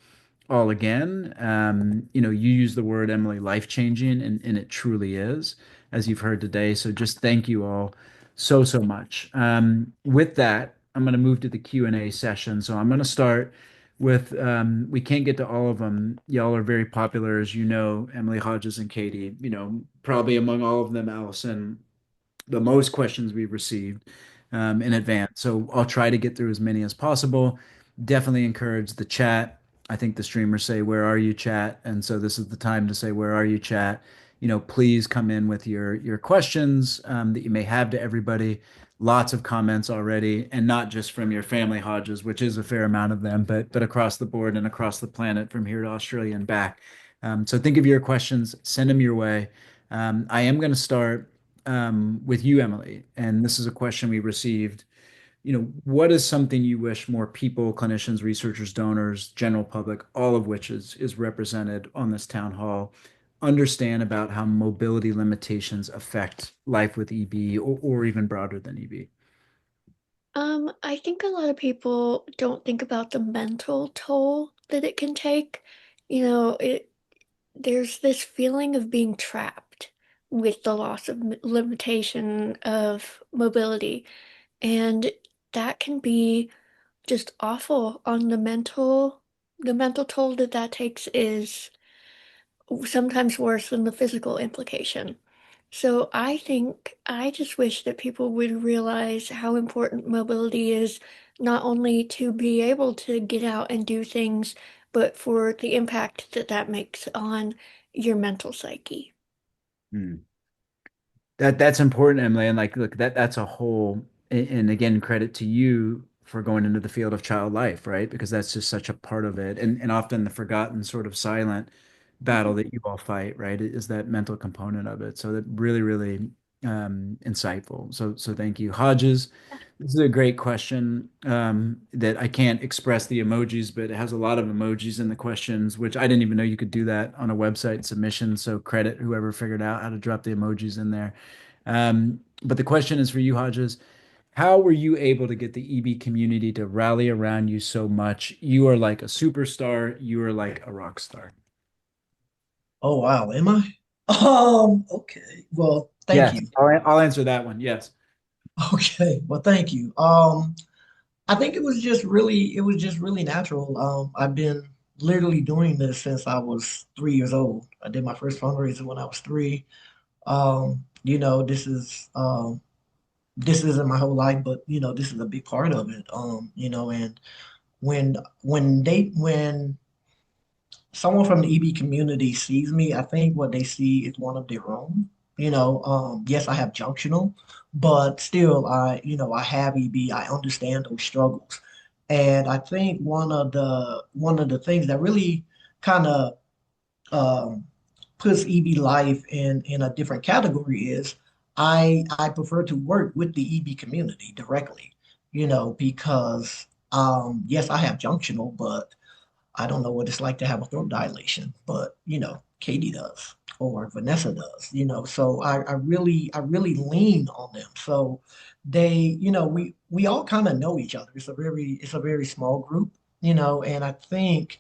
all again. You use the word, Emily, life-changing, and it truly is, as you've heard today. So just thank you all so much. With that, I'm going to move to the Q&A session. So I'm going to start with, we can't get to all of them. Y'all are very popular, as you know, Emily, Hodges, and Katie. Probably among all of them, Allison, the most questions we've received in advance. So I'll try to get through as many as possible. Definitely encourage the chat. I think the streamers say, "Where are you, chat?" And so this is the time to say, "Where are you, chat?" Please come in with your questions that you may have to everybody. Lots of comments already, and not just from your family, Hodges, which is a fair amount of them, but across the board and across the planet, from here to Australia and back. So think of your questions, send them your way. I am going to start with you, Emily, and this is a question we received. What is something you wish more people, clinicians, researchers, donors, general public, all of which is represented on this town hall, understand about how mobility limitations affect life with EB or even broader than EB? I think a lot of people don't think about the mental toll that it can take. There's this feeling of being trapped with the loss of limitation of mobility, and that can be just awful on the mental toll that that takes is sometimes worse than the physical implication. So I just wish that people would realize how important mobility is, not only to be able to get out and do things, but for the impact that that makes on your mental psyche. Hmm. That's important, Emily. And like, look, that's a whole, and again, credit to you for going into the field of child life, right? Because that's just such a part of it, and often the forgotten sort of silent battle that you all fight, right? Is that mental component of it. So that really, really insightful. So thank you, Hodges. This is a great question that I can't express the emojis, but it has a lot of emojis in the questions, which I didn't even know you could do that on a website submission. So credit whoever figured out how to drop the emojis in there. But the question is for you, Hodges. How were you able to get the EB community to rally around you so much? You are like a superstar. You are like a rock star. Oh wow, am I? Okay. Well, thank Yes, you. I'll answer that one. Yes. Okay. Well, thank you. I think it was just really natural. I've been literally doing this since I was 3 years old. I did my first fundraiser when I was three. You know, this isn't my whole life, but you know, this is a big part of it. You know, and when someone from the EB community sees me, I think what they see is one of their own. You know, yes, I have junctional, but still, I have EB. I understand those struggles, and I think one of the things that really kind of um, puts EB life in a different category is I prefer to work with the EB community directly. You know, because yes, I have junctional, but I don't know what it's like to have a throat dilation, but you know, Katie does or Vanessa does, you know. So I really lean on them. So we all kind of know each other. It's a very small group, you know, and I think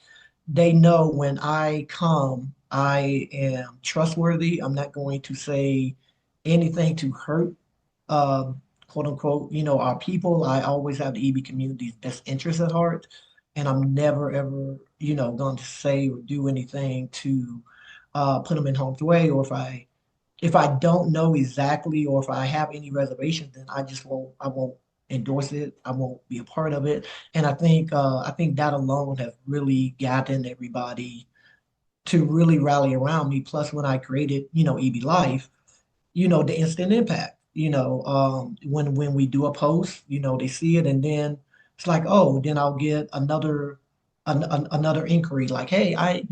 they know when I come, I am trustworthy. I'm not going to say anything to hurt quote unquote, you know, our people. I always have the EB community's best interest at heart. And I'm never ever, you know, going to say or do anything to put them in harm's way. Or if I don't know exactly, or if I have any reservations, then I won't endorse it. I won't be a part of it. And I think that alone has really gotten everybody to really rally around me. Plus, when I created, you know, EB Life, you know, the instant impact. You know, when we do a post, you know, they see it, and then it's like, oh, then I'll get another inquiry like, hey, I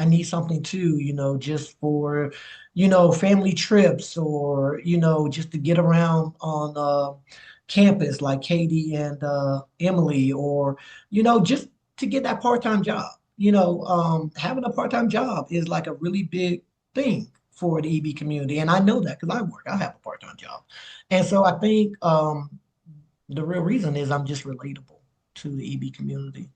need something too, you know, just for, you know, family trips, or you know, just to get around on campus like Katie and Emily, or you know, just to get that part-time job. You know, having a part-time job is like a really big thing for the EB community. And I know that because I have a part-time job. And so I think the real reason is I'm just relatable to the EB community.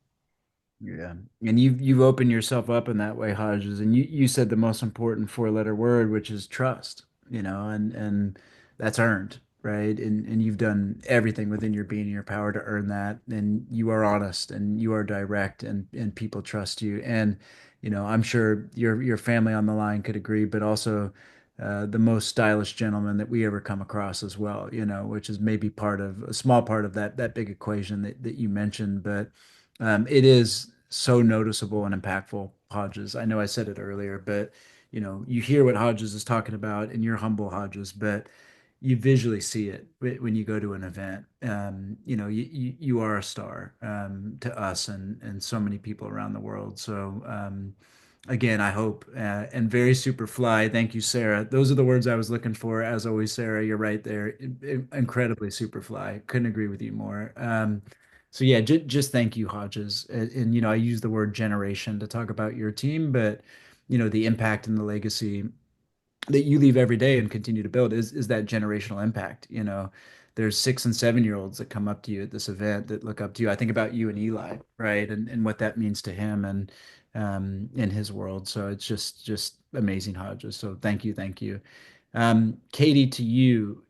Yeah. And you've opened yourself up in that way, Hodges. And you said the most important four-letter word, which is trust, you know, and that's earned, right? And you've done everything within your being and your power to earn that. And you are honest and you are direct and people trust you. And, you know, I'm sure your family on the line could agree, but also the most stylish gentleman that we ever come across as well, you know, which is maybe part of a small part of that big equation that you mentioned. But it is so noticeable and impactful, Hodges. I know I said it earlier, but you know, you hear what Hodges is talking about, and you're humble, Hodges, but you visually see it when you go to an event. You know, you are a star to us and so many people around the world. So again, I hope and very super fly. Thank you, Sarah. Those are the words I was looking for. As always, Sarah, you're right there. Incredibly super fly. Couldn't agree with you more. So yeah, just thank you, Hodges. And you know, I use the word generation to talk about your team, but the impact and the legacy that you leave every day and continue to build is that generational impact. There's 6 and 7 year olds that come up to you at this event that look up to you. I think about you and Eli, right? And what that means to him and in his world. So it's just amazing, Hodges. So thank you, thank you. Katie, to you,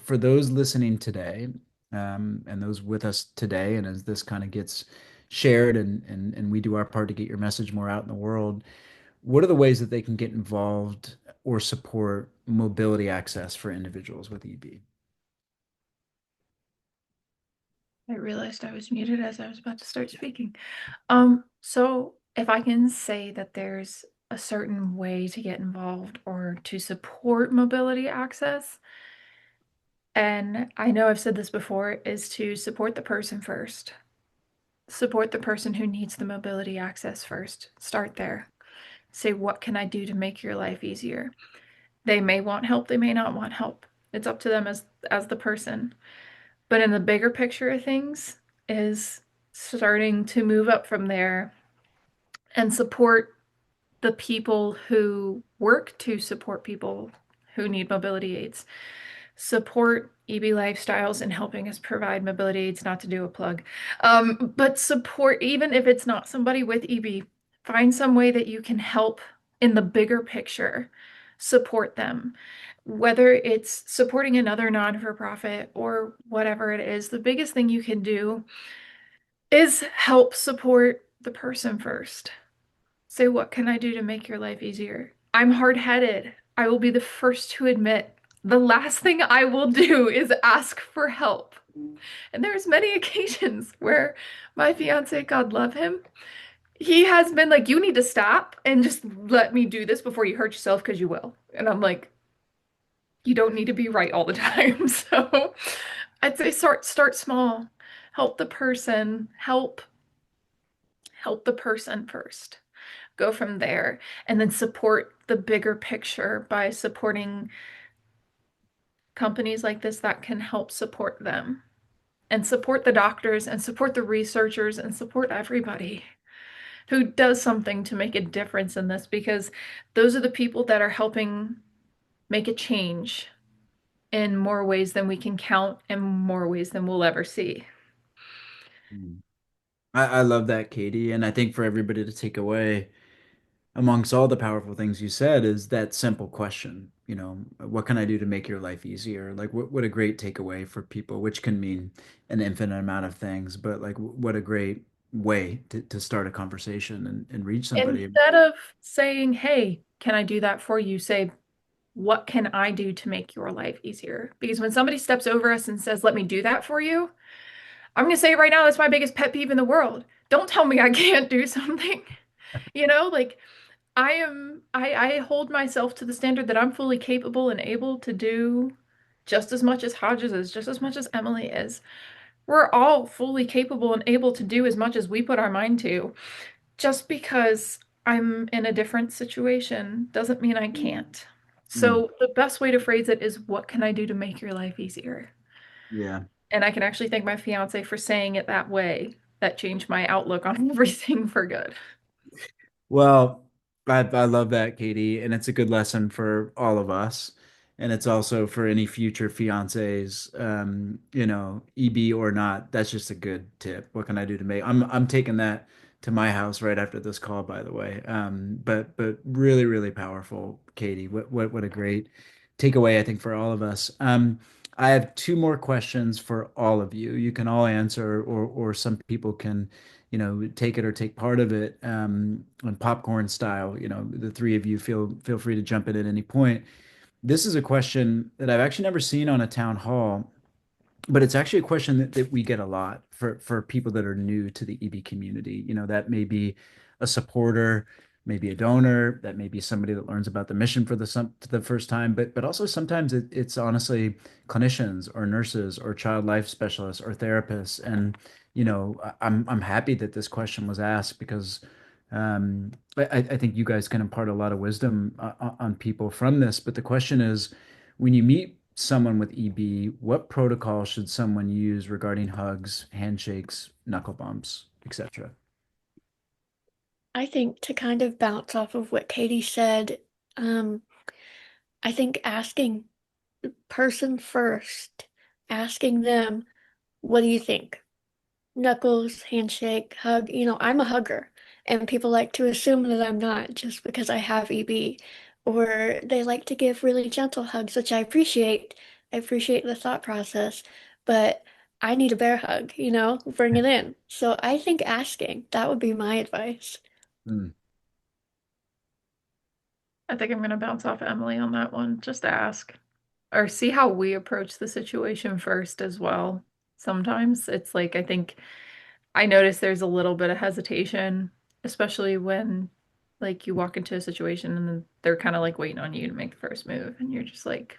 for those listening today, and those with us today, and as this kind of gets shared and we do our part to get your message more out in the world, what are the ways that they can get involved or support mobility access for individuals with EB? I realized I was muted as I was about to start speaking. So if I can say that there's a certain way to get involved or to support mobility access, and I know I've said this before, is to support the person first. Support the person who needs the mobility access first. Start there. Say, what can I do to make your life easier? They may want help, they may not want help. It's up to them as the person. But in the bigger picture of things is starting to move up from there and support the people who work to support people who need mobility aids. Support EB Lifestyles in helping us provide mobility aids, not to do a plug. But support, even if it's not somebody with EB, find some way that you can help in the bigger picture, support them. Whether it's supporting another non-for-profit or whatever it is, the biggest thing you can do is help support the person first. Say, what can I do to make your life easier? I'm hard-headed. I will be the first to admit the last thing I will do is ask for help. And there's many occasions where my fiance, God love him, he has been like, you need to stop and just let me do this before you hurt yourself because you will. And I'm like, you don't need to be right all the time. So I'd say start small. Help the person, help the person first. Go from there and then support the bigger picture by supporting companies like this that can help support them and support the doctors and support the researchers and support everybody who does something to make a difference in this, because those are the people that are helping make a change in more ways than we can count and more ways than we'll ever see. I love that, Katie. And I think for everybody to take away, amongst all the powerful things you said, is that simple question, what can I do to make your life easier? Like, what a great takeaway for people, which can mean an infinite amount of things, but like, what a great way to start a conversation and reach somebody. Instead of saying, hey, can I do that for you? Say, what can I do to make your life easier? Because when somebody steps over us and says, let me do that for you, I'm going to say right now, that's my biggest pet peeve in the world. Don't tell me I can't do something. Like I hold myself to the standard that I'm fully capable and able to do just as much as Hodges is, just as much as Emily is. We're all fully capable and able to do as much as we put our mind to. Just because I'm in a different situation doesn't mean I can't. So the best way to phrase it is, what can I do to make your life easier? Yeah. And I can actually thank my fiance for saying it that way. That changed my outlook on everything for good. Well, I love that, Katie, and it's a good lesson for all of us. And it's also for any future fiancés, EB or not. That's just a good tip. What can I do to make? I'm taking that to my house right after this call, by the way. But really, really powerful, Katie. What a great takeaway, I think, for all of us. I have two more questions for all of you. You can all answer, or some people can take it or take part of it, on popcorn style. The three of you feel free to jump in at any point. This is a question that I've actually never seen on a town hall, but it's actually a question that we get a lot for people that are new to the EB community. That may be a supporter, maybe a donor, that may be somebody that learns about the mission for the first time, but also sometimes it's honestly clinicians or nurses or child life specialists or therapists. And I'm happy that this question was asked, because I think you guys can impart a lot of wisdom on people from this. But the question is, when you meet someone with EB, what protocol should someone use regarding hugs, handshakes, knuckle bumps, etc.? I think to kind of bounce off of what Katie said, um, I think asking person first, asking them, what do you think? Knuckles, handshake, hug. I'm a hugger, and people like to assume that I'm not just because I have EB, or they like to give really gentle hugs, which I appreciate. I appreciate the thought process, but I need a bear hug, bring it in. So I think asking, that would be my advice. Mm. I think I'm going to bounce off Emily on that one. Just ask or see how we approach the situation first as well. Sometimes it's like, I think I notice there's a little bit of hesitation, especially when like you walk into a situation and then they're kind of like waiting on you to make the first move and you're just like,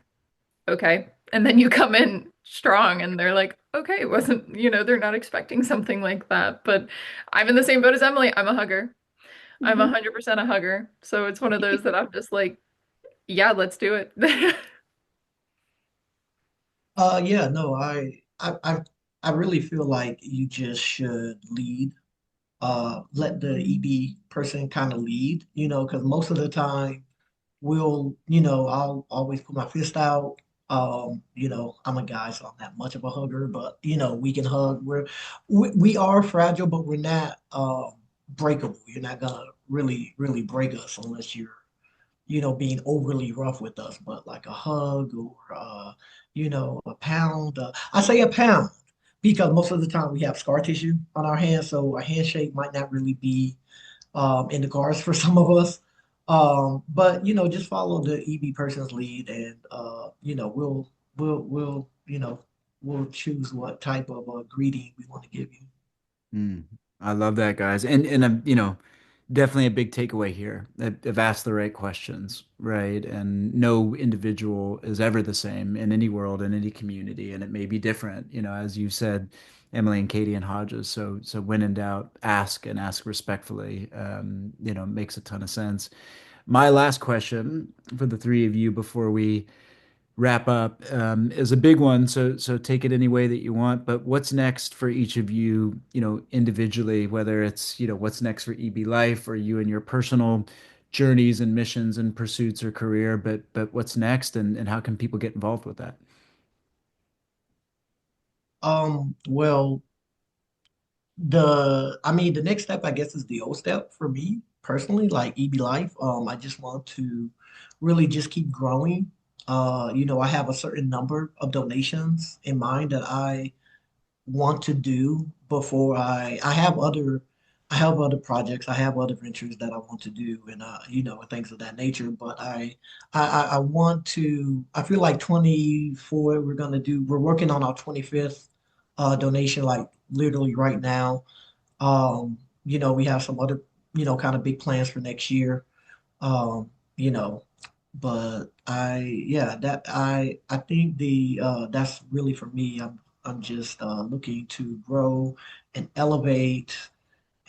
okay. And then you come in strong and they're like, okay, it wasn't, they're not expecting something like that. But I'm in the same boat as Emily. I'm a hugger. I'm Mhm. 100% a hugger. So it's one of those that I'm just like, yeah, let's do it. Yeah, no, I really feel like you just should lead. Let the EB person kind of lead, because most of the time I'll always put my fist out. I'm a guy, so I'm not much of a hugger, but we can hug. We are fragile, but we're not breakable. You're not gonna really, really break us unless you're being overly rough with us, but like a hug or, a pound. I say a pound because most of the time we have scar tissue on our hands, so a handshake might not really be in the cards for some of us. But just follow the EB person's lead, and we'll choose what type of greeting we want to give you. Mm. I love that, guys. And definitely a big takeaway here. I've asked the right questions, right? And no individual is ever the same in any world, in any community, and it may be different, as you said, Emily and Katie and Hodges. So when in doubt, ask and ask respectfully. Makes a ton of sense. My last question for the three of you before we wrap up is a big one. So take it any way that you want. But what's next for each of you, individually, whether it's, what's next for EB Life or you and your personal journeys and missions and pursuits or career, but what's next and how can people get involved with that? Well, the next step, I guess, is the old step for me personally, like EB Life. I just want to really just keep growing. I have a certain number of donations in mind that I want to do before I have other projects, I have other ventures that I want to do, and and things of that nature. But I want to. I feel like 24. We're working on our 25th donation, like literally right now. We have some other kind of big plans for next year. Um, you know, but I think the that's really for me. I'm just looking to grow and elevate.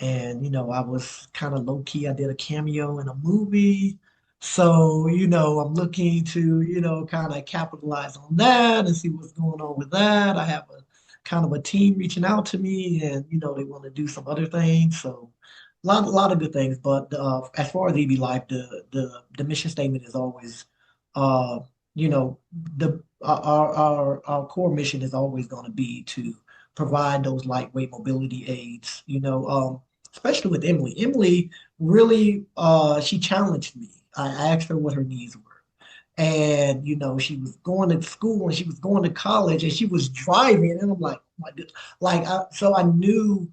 And I was kind of low key. I did a cameo in a movie. So, I'm looking to, kind of capitalize on that and see what's going on with that. I have a kind of a team reaching out to me and, they want to do some other things. So a lot of good things. But as far as EB Life, the mission statement is always, uh, you know, our core mission is always going to be to provide those lightweight mobility aids. Especially with Emily. Emily really, she challenged me. I asked her what her needs were. And, she was going to school and she was going to college and she was driving. And I'm like, my goodness. So I knew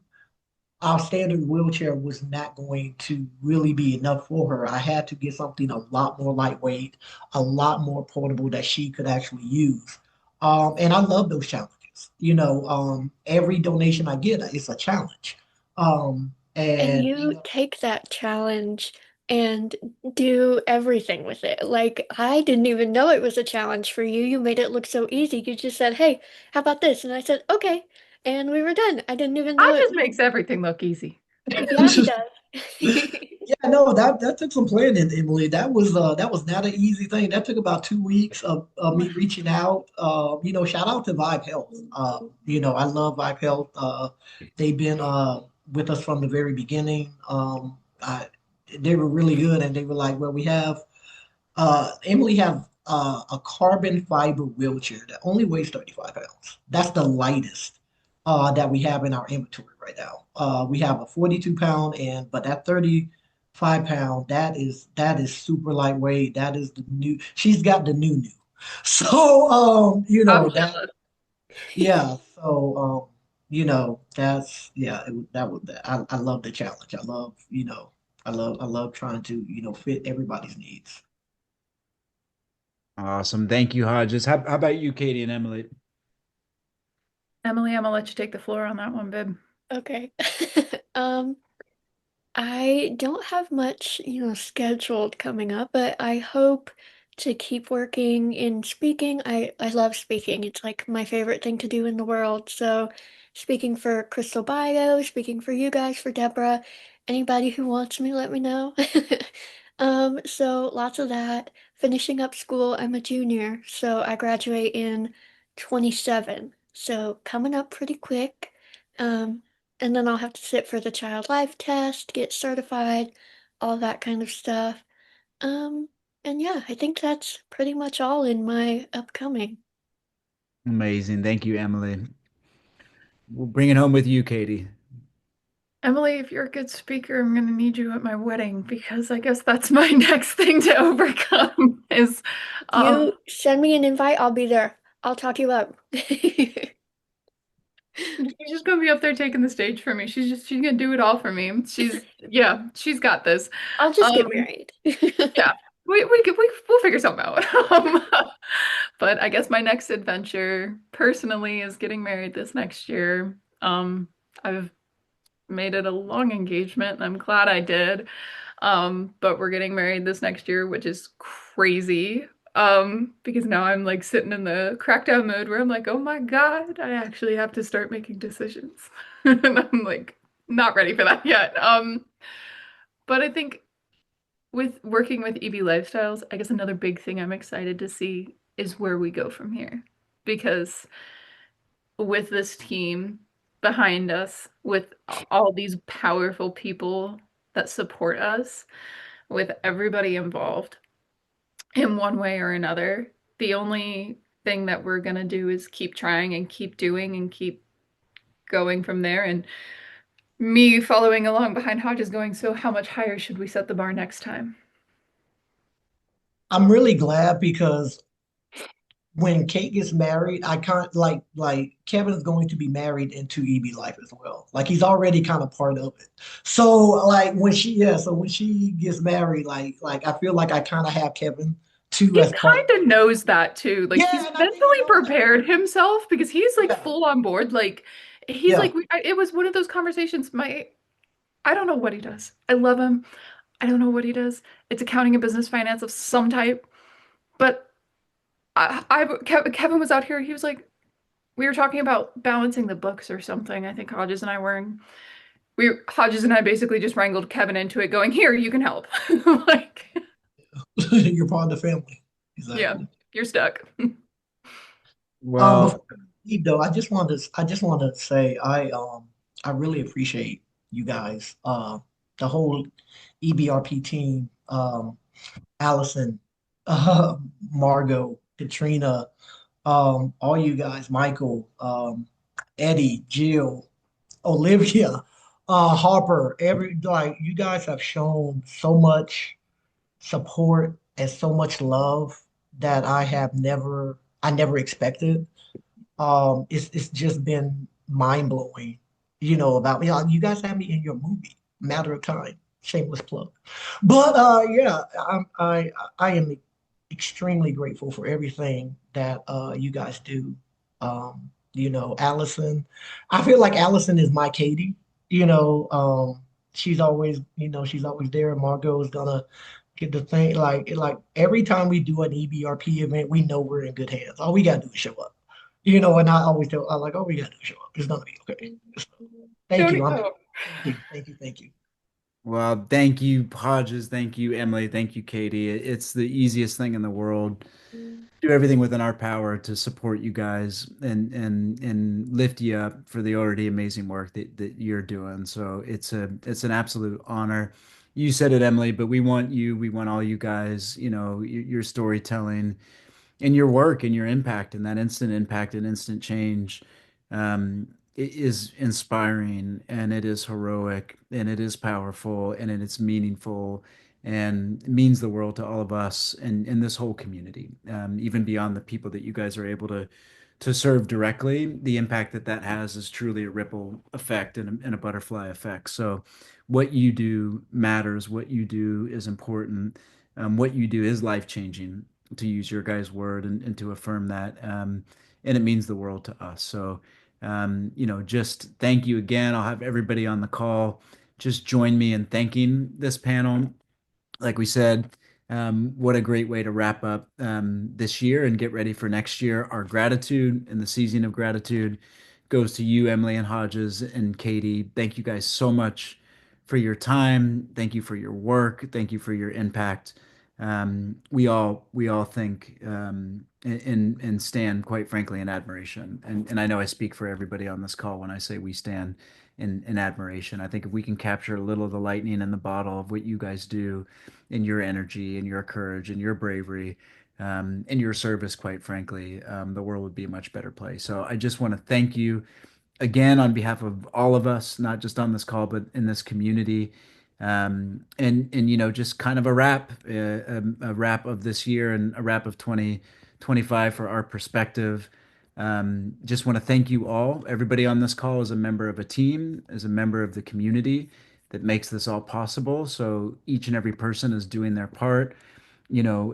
our standard wheelchair was not going to really be enough for her. I had to get something a lot more lightweight, a lot more portable that she could actually use. And I love those challenges. Every donation I get, it's a challenge. And And you take that challenge and do everything with it. Like, I didn't even know it was a challenge for you. You made it look so easy. You just said, hey, how about this? And I said, okay. And we were done. I didn't even know I it. just makes everything look easy. Yeah, he does. yeah, no, that took some planning, Emily. That was not an easy thing. That took about 2 weeks of me reaching out. Shout out to Vibe Health. I love Vibe Health. They've been with us from the very beginning. they were really good, and they were like, well, we have Emily have a carbon fiber wheelchair that only weighs 35 pounds. That's the lightest that we have in our inventory right now. We have a 42 pound but that 35 pound, that is super lightweight. That is the new, she's got the new. So I'm that, jealous. yeah. So that's, yeah, that was that. I love the challenge. I love trying to, fit everybody's needs. Awesome. Thank you, Hodges. How about you, Katie and Emily? Emily, I'm gonna let you take the floor on that one, babe. Okay. Um, I don't have much, scheduled coming up, but I hope to keep working in speaking. I love speaking. It's like my favorite thing to do in the world. So, speaking for Crystal Bio, speaking for you guys, for Deborah, anybody who wants me, let me know. So lots of that. Finishing up school, I'm a junior, so I graduate in 27. So coming up pretty quick. Um, and then I'll have to sit for the child life test, get certified, all that kind of stuff. Um, and yeah, I think that's pretty much all in my upcoming. Amazing. Thank you, Emily. We'll bring it home with you, Katie. Emily, if you're a good speaker, I'm gonna need you at my wedding because I guess that's my next thing to overcome is You send me an invite, I'll be there. I'll talk you up. she's just gonna be up there taking the stage for me. She's gonna do it all for me. Yeah, she's got this. I'll just get Um, married. yeah, we'll figure something out. But I guess my next adventure personally is getting married this next year. I've made it a long engagement and I'm glad I did. But we're getting married this next year, which is crazy. Because now I'm like sitting in the crackdown mode where I'm like, oh my God, I actually have to start making decisions. And I'm like not ready for that yet. But I think with working with EB Lifestyles, I guess another big thing I'm excited to see is where we go from here. Because with this team behind us, with all these powerful people that support us, with everybody involved in one way or another, the only thing that we're going to do is keep trying and keep doing and keep going from there. And me following along behind Hodges going, so how much higher should we set the bar next time? I'm really glad because when Kate gets married, I can't like Kevin is going to be married into EB Life as well. Like he's already kind of part of it. So like so when she gets married, like I feel like I kind of have Kevin too He as part. kind of knows that too. Like Yeah, he's and I think he mentally knows that. prepared himself because he's like Yeah, full on board. Like he's yeah. like it was one of those conversations. I don't know what he does. I love him. I don't know what he does. It's accounting and business finance of some type. But Kevin was out here. He was like, we were talking about balancing the books or something. I think Hodges and I were. And Hodges and I basically just wrangled Kevin into it, going, "Here, you can help." Like, You're part of the family. yeah, Exactly. you're stuck. Before Well, we leave though, I just want to say I really appreciate you guys, the whole EBRP team, Allison, uh, Margot, Katrina, all you guys, Michael, Eddie, Jill, Olivia, Harper, like you guys have shown so much support and so much love that I never expected. It's just been mind blowing, about me. You guys have me in your movie, matter of time. Shameless plug, but yeah, I am extremely grateful for everything that you guys do. Allison, I feel like Allison is my Katie. She's always there. Margot is gonna get the thing like every time we do an EBRP event, we know we're in good hands. All we gotta do is show up. And I always tell, I like, all we gotta do is show up. It's gonna be okay. Thank you. Don't Thank you. Thank you. Thank you. well, thank you, Hodges. Thank you, Emily. Thank you, Katie. It's the easiest thing in the world. Do everything within our power to support you guys and lift you up for the already amazing work that you're doing. So it's an absolute honor. you said it, Emily, but we want all you guys, your storytelling and your work and your impact and that instant impact and instant change is inspiring, and it is heroic, and it is powerful, and it is meaningful, and means the world to all of us and in this whole community, even beyond the people that you guys are able to serve directly. The impact that that has is truly a ripple effect and a butterfly effect. So what you do matters. What you do is important. What you do is life changing, to use your guys' word, and to affirm that. And it means the world to us. So, just thank you again. I'll have everybody on the call just join me in thanking this panel. Like we said, what a great way to wrap up this year and get ready for next year. Our gratitude and the season of gratitude goes to you, Emily and Hodges and Katie. Thank you guys so much for your time. Thank you for your work. Thank you for your impact. We all think and stand, quite frankly, in admiration. And I know I speak for everybody on this call when I say we stand in admiration. I think if we can capture a little of the lightning in the bottle of what you guys do, and your energy and your courage and your bravery, and your service, quite frankly, the world would be a much better place. So I just want to thank you again on behalf of all of us, not just on this call, but in this community. And just kind of a wrap of this year and a wrap of 2025 for our perspective. Just want to thank you all. Everybody on this call is a member of a team, is a member of the community that makes this all possible. So each and every person is doing their part,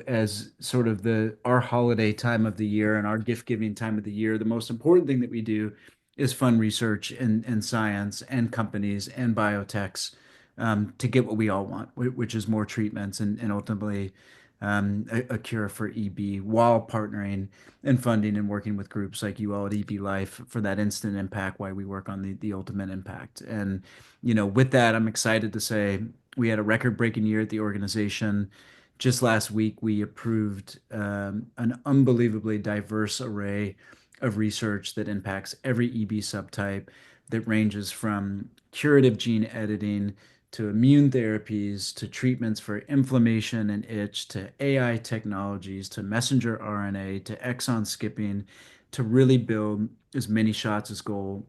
as sort of our holiday time of the year and our gift giving time of the year. The most important thing that we do is fund research and science and companies and biotechs, to get what we all want, which is more treatments and ultimately a cure for EB, while partnering and funding and working with groups like you all at EB Life for that instant impact, why we work on the ultimate impact. And, with that, I'm excited to say we had a record-breaking year at the organization. Just last week, we approved an unbelievably diverse array of research that impacts every EB subtype, that ranges from curative gene editing to immune therapies, to treatments for inflammation and itch, to AI technologies, to messenger RNA, to exon skipping, to really build as many shots on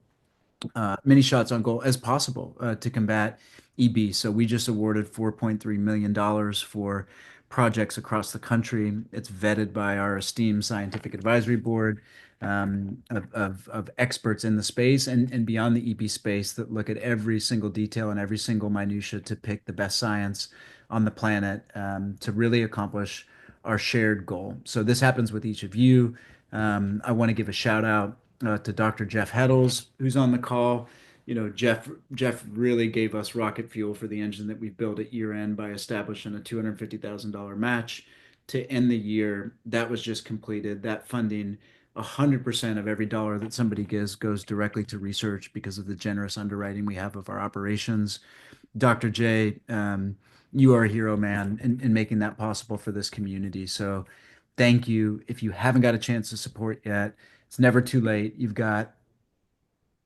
goal as possible to combat EB. So we just awarded $4.3 million for projects across the country. It's vetted by our esteemed scientific advisory board, of experts in the space and beyond the EB space, that look at every single detail and every single minutia to pick the best science on the planet, to really accomplish our shared goal. So this happens with each of you. I want to give a shout out to Dr. Jeff Heddles, who's on the call. Jeff really gave us rocket fuel for the engine that we've built at year end by establishing a $250,000 match to end the year. That was just completed. That funding, 100% of every dollar that somebody gives goes directly to research because of the generous underwriting we have of our operations. Dr. J, you are a hero, man, in making that possible for this community. So thank you. If you haven't got a chance to support yet, it's never too late. You've got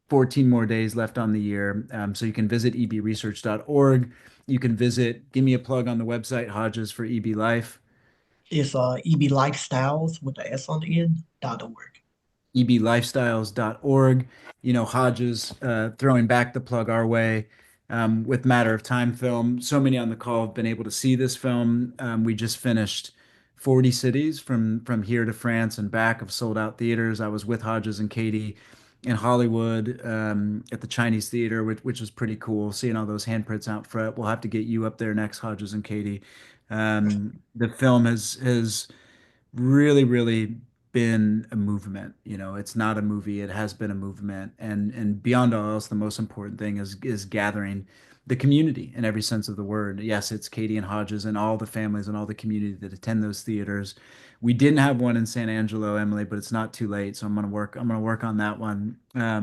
14 more days left on the year. So you can visit ebresearch.org. You can give me a plug on the website, Hodges, for EB Life. It's EB Lifestyles with the S on the end .org. eblifestyles.org. Hodges, throwing back the plug our way, with Matter of Time film. So many on the call have been able to see this film. We just finished 40 cities from here to France and back of sold out theaters. I was with Hodges and Katie in Hollywood, at the Chinese Theater, which was pretty cool, seeing all those handprints out front. We'll have to get you up there next, Hodges and Katie. The film has really, really been a movement. It's not a movie, it has been a movement. And beyond all else, the most important thing is gathering the community in every sense of the word. Yes, it's Katie and Hodges and all the families and all the community that attend those theaters. We didn't have one in San Angelo, Emily, but it's not too late. So I'm gonna work on that one. But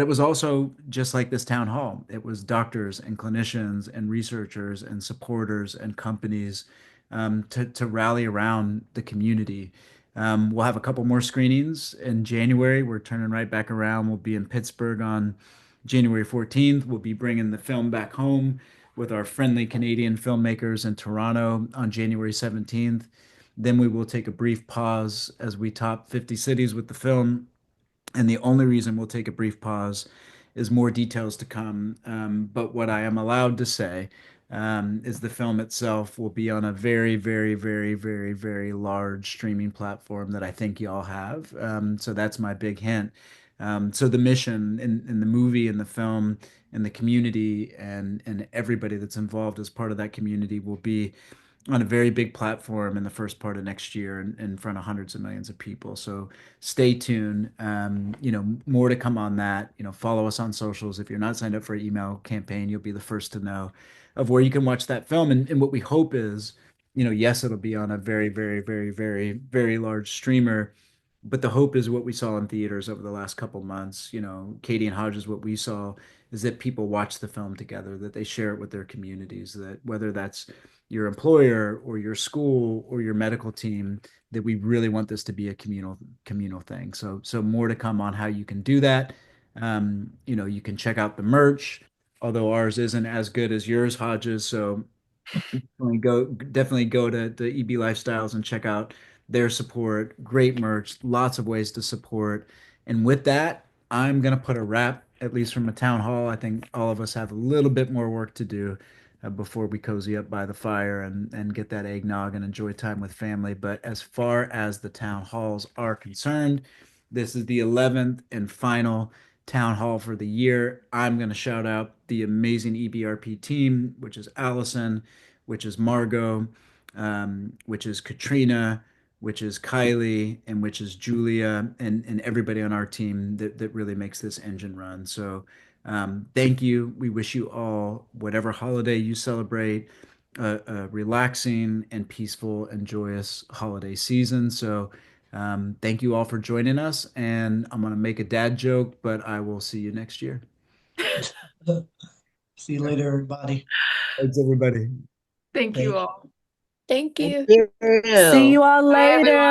it was also just like this town hall. It was doctors and clinicians and researchers and supporters and companies, to rally around the community. We'll have a couple more screenings in January. We're turning right back around. We'll be in Pittsburgh on January 14th, we'll be bringing the film back home with our friendly Canadian filmmakers in Toronto on January 17th. Then we will take a brief pause as we top 50 cities with the film. And the only reason we'll take a brief pause is more details to come. But what I am allowed to say is the film itself will be on a very, very, very, very, very large streaming platform that I think y'all have. So that's my big hint. So the mission in the movie and the film and the community and everybody that's involved as part of that community will be on a very big platform in the first part of next year in front of hundreds of millions of people. So stay tuned. More to come on that. Follow us on socials. If you're not signed up for an email campaign, you'll be the first to know of where you can watch that film. And what we hope is, yes, it'll be on a very, very, very, very, very large streamer. But the hope is what we saw in theaters over the last couple months. Katie and Hodges, what we saw is that people watch the film together, that they share it with their communities, that whether that's your employer or your school or your medical team, that we really want this to be a communal thing. So more to come on how you can do that. You can check out the merch, although ours isn't as good as yours, Hodges. So definitely go to EB Lifestyles and check out their support. Great merch, lots of ways to support. And with that, I'm gonna put a wrap, at least from a town hall. I think all of us have a little bit more work to do before we cozy up by the fire and get that eggnog and enjoy time with family. But as far as the town halls are concerned, this is the 11th and final town hall for the year. I'm going to shout out the amazing EBRP team, which is Allison, which is Margot, which is Katrina, which is Kylie, and which is Julia, and everybody on our team that really makes this engine run. So thank you. We wish you all, whatever holiday you celebrate, a relaxing and peaceful and joyous holiday season. So thank you all for joining us. And I'm going to make a dad joke, but I will see you next year. See you later, everybody. Thanks, everybody. Thank you all. Thank you. See you all Bye, later.